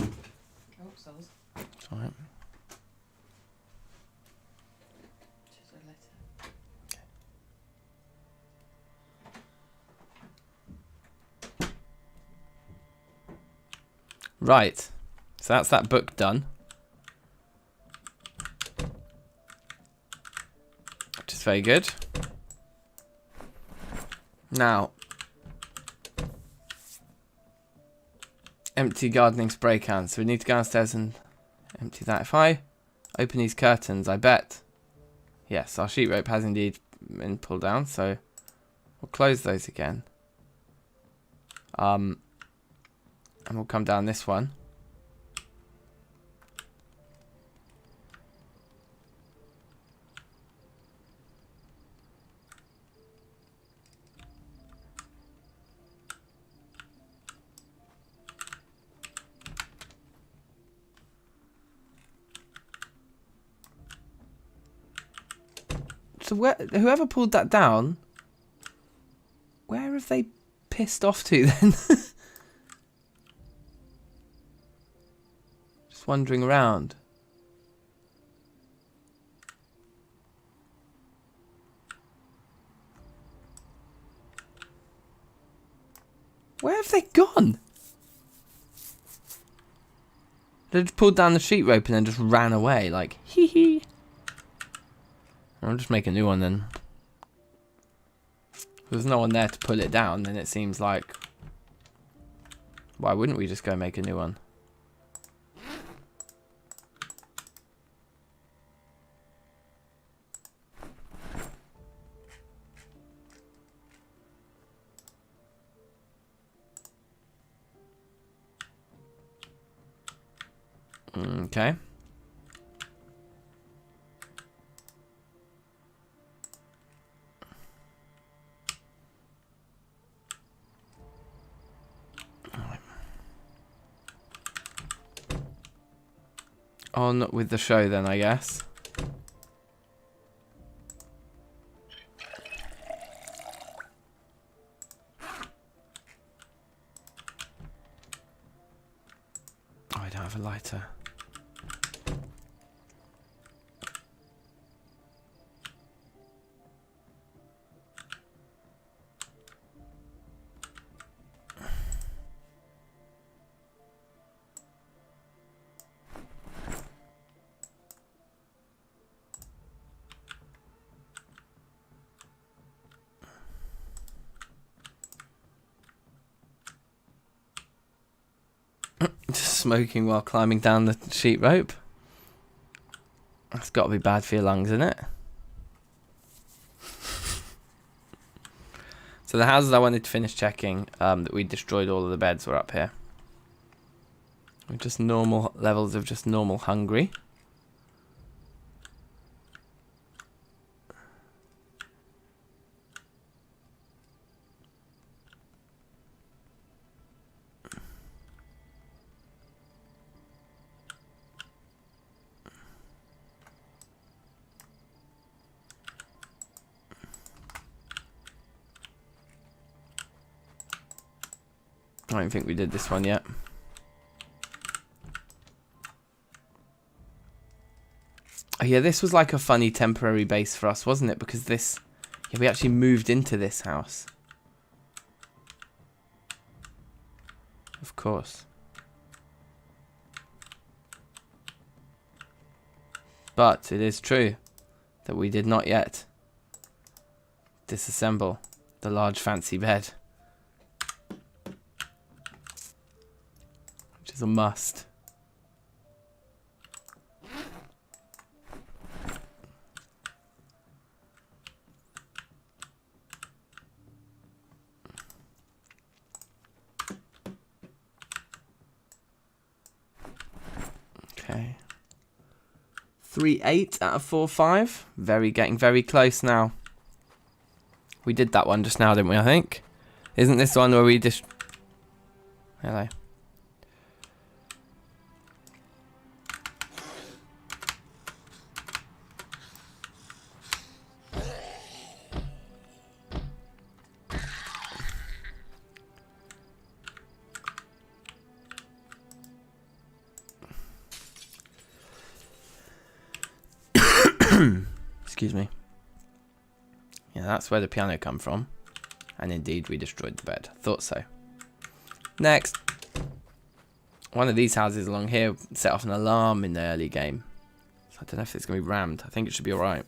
Oh, sorry. It's alright. Right. So that's that book done. Which is very good. Now, empty gardening spray can. So we need to go downstairs and empty that. If I open these curtains, I bet, yes, our sheet rope has indeed been pulled down. So we'll close those again. And we'll come down this one. So whoever pulled that down, where have they pissed off to then? Just wandering around. Where have they gone? They just pulled down the sheet rope and then just ran away, like, hee hee. I'll just make a new one then. If there's no one there to pull it down, then it seems like, why wouldn't we just go make a new one? Okay. On with the show then, I guess. Oh, I don't have a lighter. smoking while climbing down the sheet rope. That's got to be bad for your lungs, isn't it? So the houses I wanted to finish checking, that we destroyed all of the beds, were up here. Just normal levels of just normal hungry. I don't think we did this one yet. Oh yeah, this was like a funny temporary base for us, wasn't it? Because this... Yeah, we actually moved into this house. Of course. But it is true that we did not yet disassemble the large fancy bed. Which is a must. Okay. 3-8 out of 4-5. Getting very close now. We did that one just now, didn't we, I think? Isn't this one where we just... Hello. Excuse me. Yeah, that's where the piano come from. And indeed, we destroyed the bed. Thought so. Next. One of these houses along here set off an alarm in the early game. So I don't know if it's going to be rammed. I think it should be alright.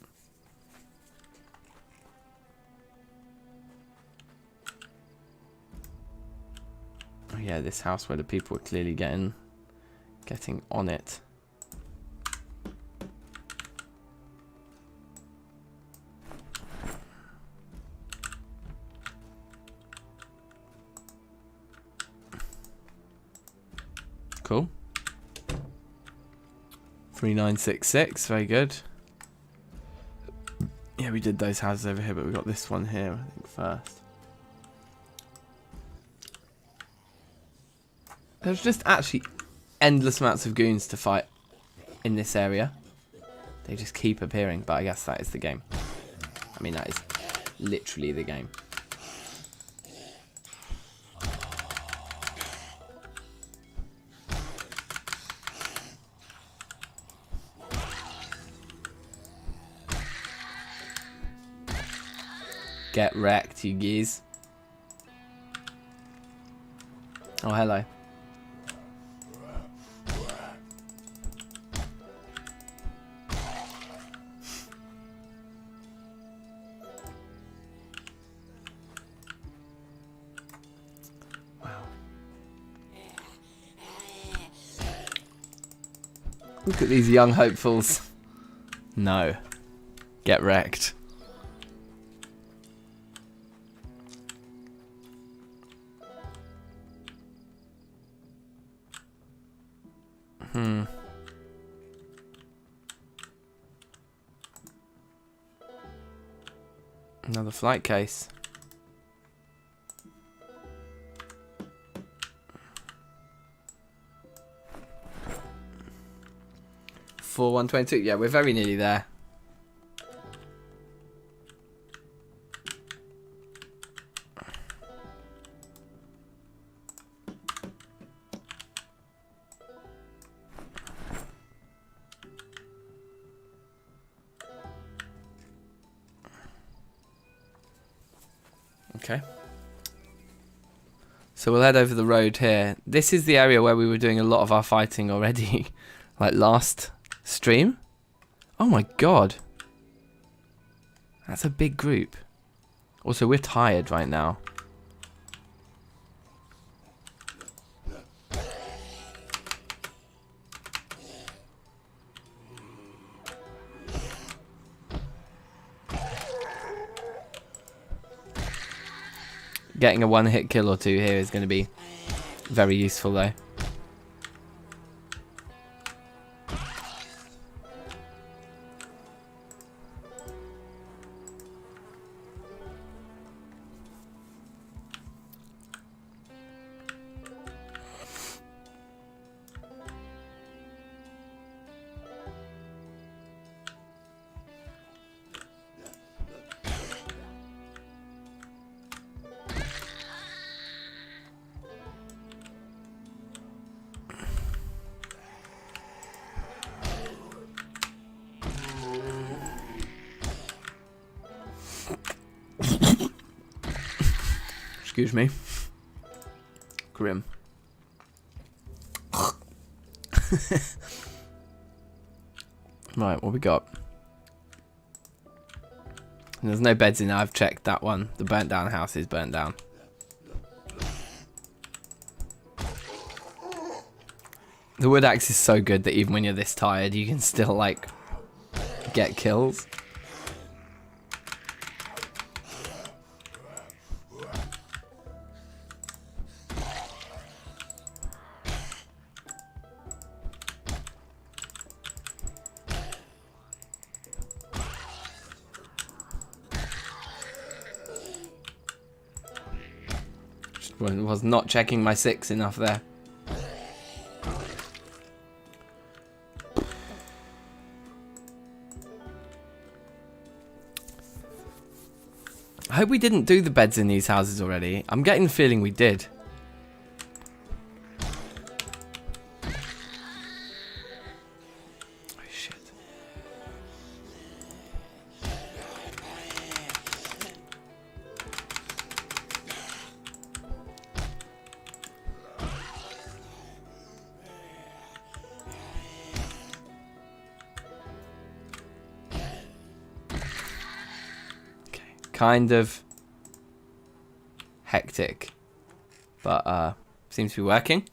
Oh yeah, this house where the people were clearly getting on it. Cool. 3966, very good. Yeah, we did those houses over here, but we got this one here, I think, first. There's just actually endless amounts of goons to fight in this area. They just keep appearing, but I guess that is the game. I mean, that is literally the game. Get wrecked, you geese. Oh, hello. Wow. Look at these young hopefuls. No. Get wrecked. Another flight case. For 122. Yeah, we're very nearly there. Okay. So we'll head over the road here. This is the area where we were doing a lot of our fighting already. Like last stream. Oh my god. That's a big group. Also, we're tired right now. Getting a one-hit kill or two here is going to be very useful, though. Excuse me. Grim. Right, what we got? There's no beds in there. I've checked that one. The burnt down house is burnt down. The wood axe is so good that even when you're this tired, you can still, like, get kills. Was not checking my 6 enough there. I hope we didn't do the beds in these houses already. I'm getting the feeling we did. Oh shit. Kind of hectic, but seems to be working.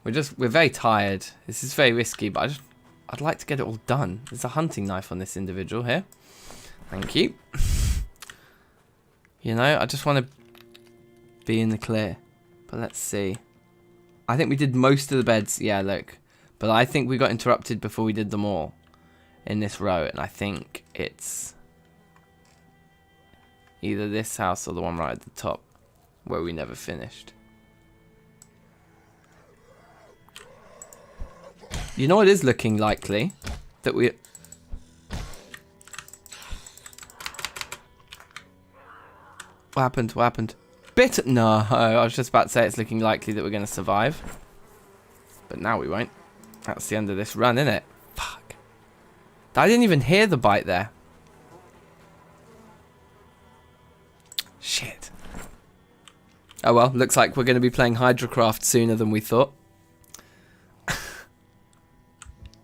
We're very tired. This is very risky, but I'd like to get it all done. There's a hunting knife on this individual here. Thank you. You know, I just want to be in the clear. But let's see. I think we did most of the beds. Yeah, look. But I think we got interrupted before we did them all in this row, and I think it's either this house or the one right at the top where we never finished. You know what is looking likely? That we... What happened? What happened? No, I was just about to say it's looking likely that we're going to survive. But now we won't. That's the end of this run, isn't it? Fuck. I didn't even hear the bite there. Shit. Oh well, looks like we're going to be playing Hydrocraft sooner than we thought. I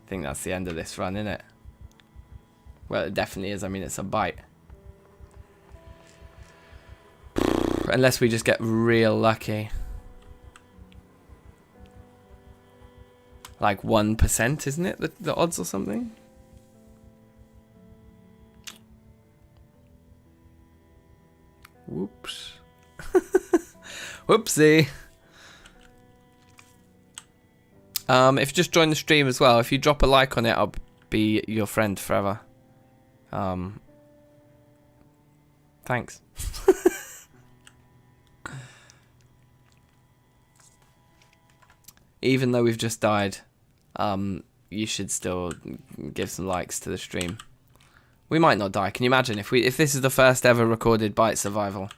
think that's the end of this run, isn't it? Well, it definitely is. I mean, it's a bite. Unless we just get real lucky. Like 1%, isn't it? The odds or something? Whoops. Whoopsie. If you just join the stream as well, if you drop a like on it, I'll be your friend forever. Thanks. Even though we've just died, you should still give some likes to the stream. We might not die. Can you imagine if this is the first ever recorded bite survival?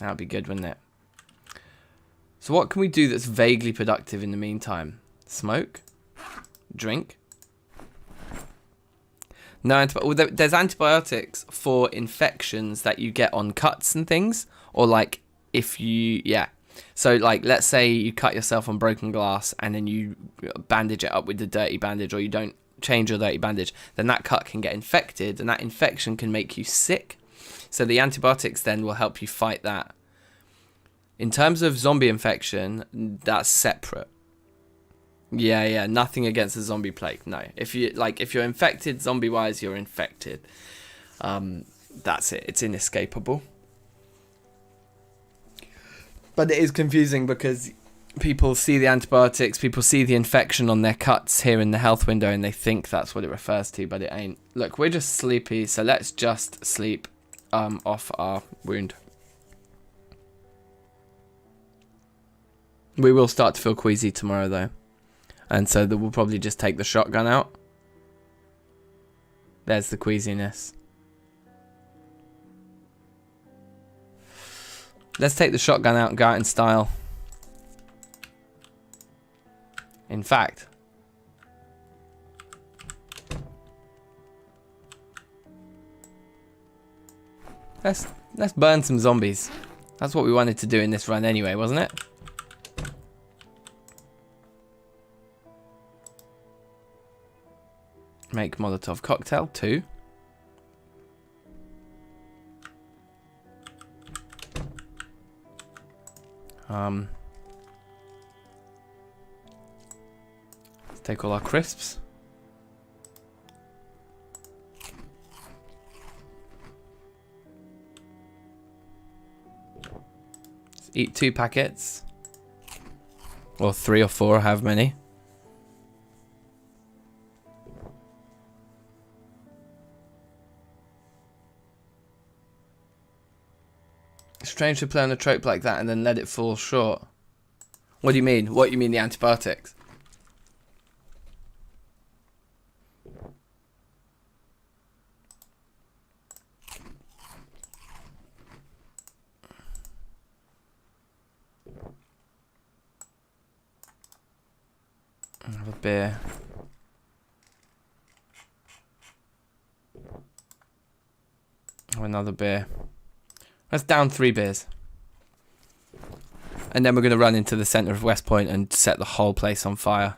That'd be good, wouldn't it? So what can we do that's vaguely productive in the meantime? Smoke? Drink? No, there's antibiotics for infections that you get on cuts and things, or like if you, yeah. So like, let's say you cut yourself on broken glass and then you bandage it up with the dirty bandage, or you don't change your dirty bandage, then that cut can get infected, and that infection can make you sick. So the antibiotics then will help you fight that. In terms of zombie infection, that's separate. Yeah, nothing against the zombie plague. No, if you're infected zombie-wise, you're infected. That's it. It's inescapable. But it is confusing because people see the antibiotics, people see the infection on their cuts here in the health window, and they think that's what it refers to, but it ain't. Look, we're just sleepy, so let's just sleep off our wound. We will start to feel queasy tomorrow, though. And so we'll probably just take the shotgun out. There's the queasiness. Let's take the shotgun out and go out in style. In fact, let's burn some zombies. That's what we wanted to do in this run anyway, wasn't it? Make Molotov cocktail 2. Let's take all our crisps. Let's eat 2 packets. Or 3 or 4, however many. Strange to play on a trope like that and then let it fall short. What do you mean? What do you mean, the antibiotics? Have a beer. Have another beer. Let's down 3 beers. And then we're going to run into the centre of West Point and set the whole place on fire.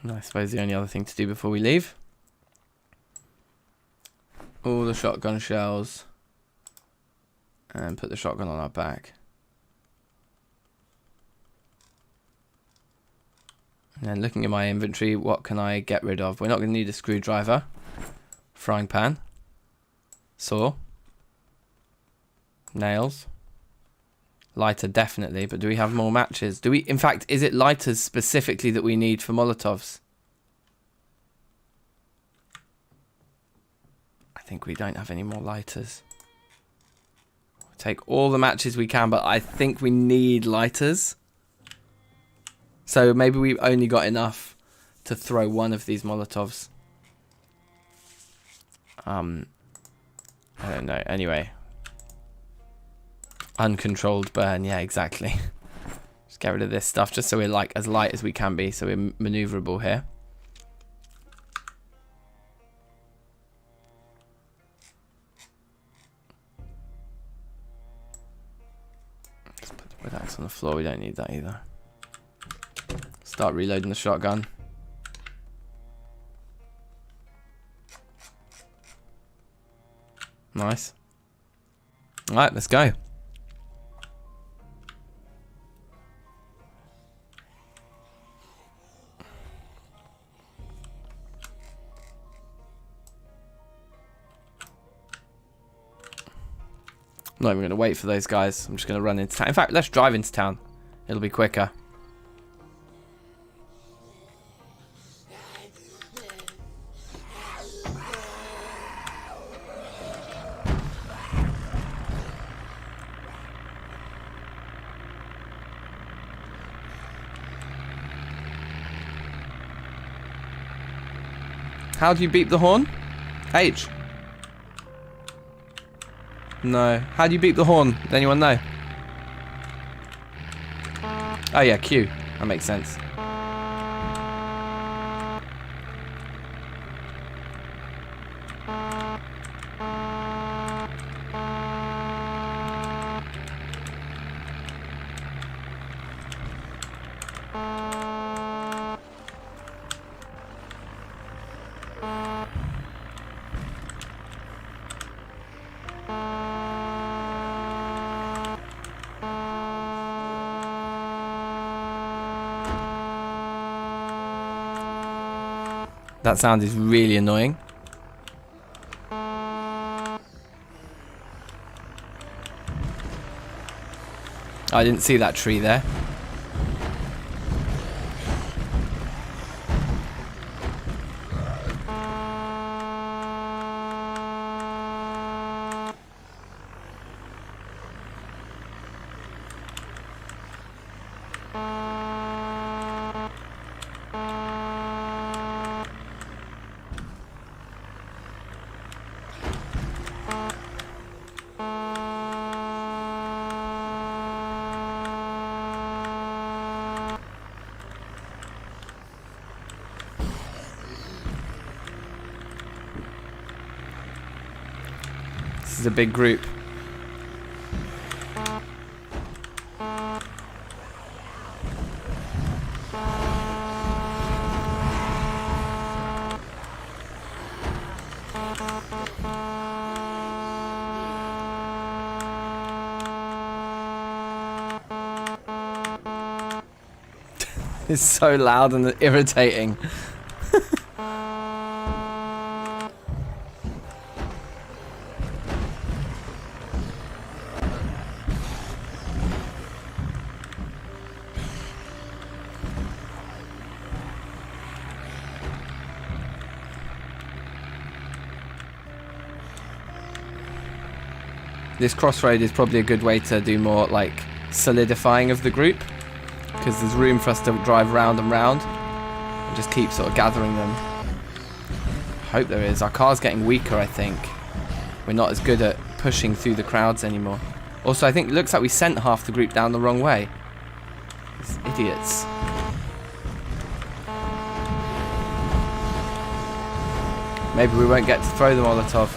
And I suppose the only other thing to do before we leave. All the shotgun shells. And put the shotgun on our back. And then looking at my inventory, what can I get rid of? We're not going to need a screwdriver. Frying pan. Saw. Nails. Lighter definitely, but do we have more matches? Do we, in fact, is it lighters specifically that we need for Molotovs? I think we don't have any more lighters. We'll take all the matches we can, but I think we need lighters. So maybe we've only got enough to throw one of these Molotovs. I don't know. Anyway. Uncontrolled burn. Yeah, exactly. Just get rid of this stuff just so we're like as light as we can be, so we're maneuverable here. Let's put the wood axe on the floor. We don't need that either. Start reloading the shotgun. Nice. Alright, let's go. I'm not even going to wait for those guys. I'm just going to run into town. In fact, let's drive into town. It'll be quicker. How do you beep the horn? H. No. How do you beep the horn? Does anyone know? Oh yeah, Q. That makes sense. That sound is really annoying. I didn't see that tree there. This is a big group. It's so loud and irritating. This crossroad is probably a good way to do more like solidifying of the group, because there's room for us to drive round and round and just keep sort of gathering them. Hope there is. Our car's getting weaker, I think. We're not as good at pushing through the crowds anymore. Also, I think it looks like we sent half the group down the wrong way. These idiots. Maybe we won't get to throw the Molotov.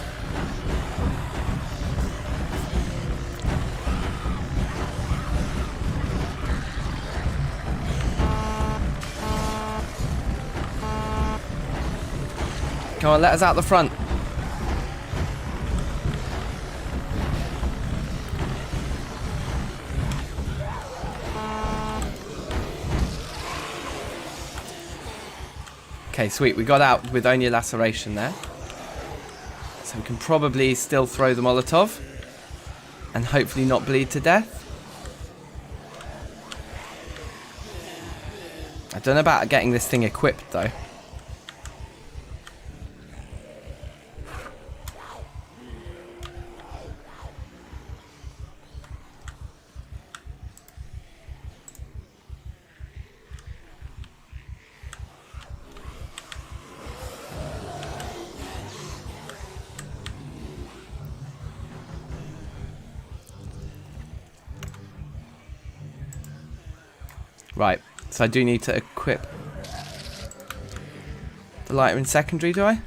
Come on, let us out the front. Okay, sweet. We got out with only a laceration there. So we can probably still throw the Molotov and hopefully not bleed to death. I don't know about getting this thing equipped though. Right, so I do need to equip the lighter in secondary, do I?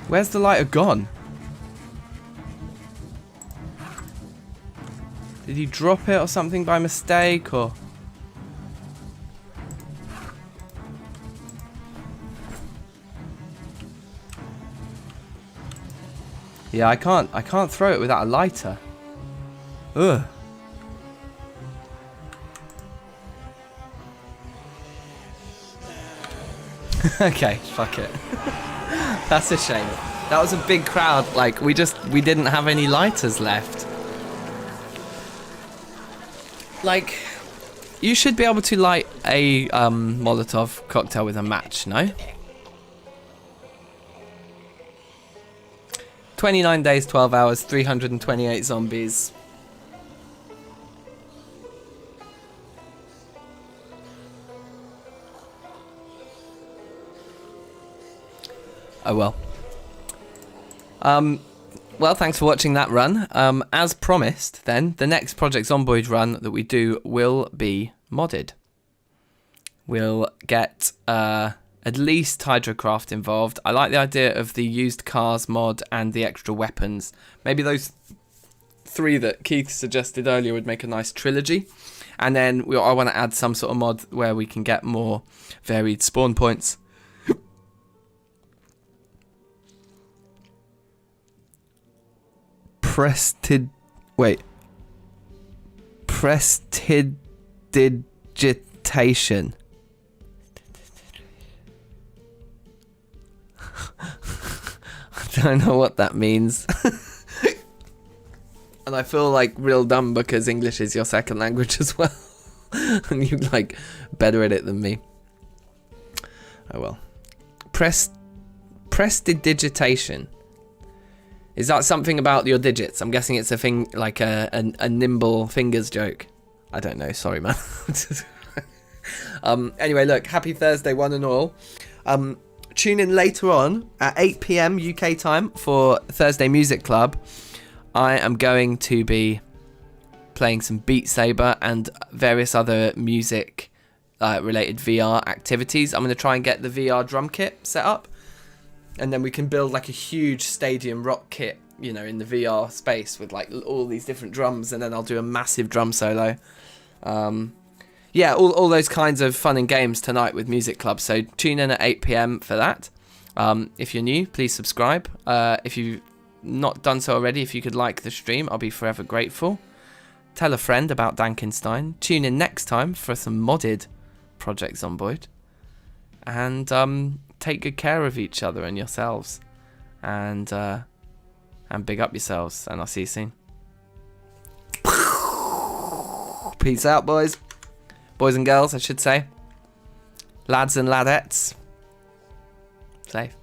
Where's the lighter gone? Did you drop it or something by mistake, or? Yeah, I can't throw it without a lighter. Ugh. Okay, fuck it. That's a shame. That was a big crowd. Like, we didn't have any lighters left. Like, you should be able to light a Molotov cocktail with a match, no? 29 days, 12 hours, 328 zombies. Oh well. Well, thanks for watching that run. As promised, then, the next Project Zomboid run that we do will be modded. We'll get at least Hydrocraft involved. I like the idea of the used cars mod and the extra weapons. Maybe those three that Keith suggested earlier would make a nice trilogy. And then I want to add some sort of mod where we can get more varied spawn points. Prestidigitation. I don't know what that means. And I feel like real dumb because English is your second language as well. And you're like better at it than me. Oh well. Prestidigitation. Is that something about your digits? I'm guessing it's a thing like a nimble fingers joke. I don't know. Sorry, man. Anyway, look. Happy Thursday, one and all. Tune in later on at 8 p.m. UK time for Thursday Music Club. I am going to be playing some Beat Saber and various other music related VR activities. I'm going to try and get the VR drum kit set up. And then we can build like a huge stadium rock kit, you know, in the VR space with like all these different drums. And then I'll do a massive drum solo. Yeah, all those kinds of fun and games tonight with Music Club. So tune in at 8 p.m. for that. If you're new, please subscribe. If you've not done so already, if you could like the stream, I'll be forever grateful. Tell a friend about DankNStein. Tune in next time for some modded Project Zomboid. And take good care of each other and yourselves. And big up yourselves. And I'll see you soon. Peace out, boys. Boys and girls, I should say. Lads and ladettes. Safe.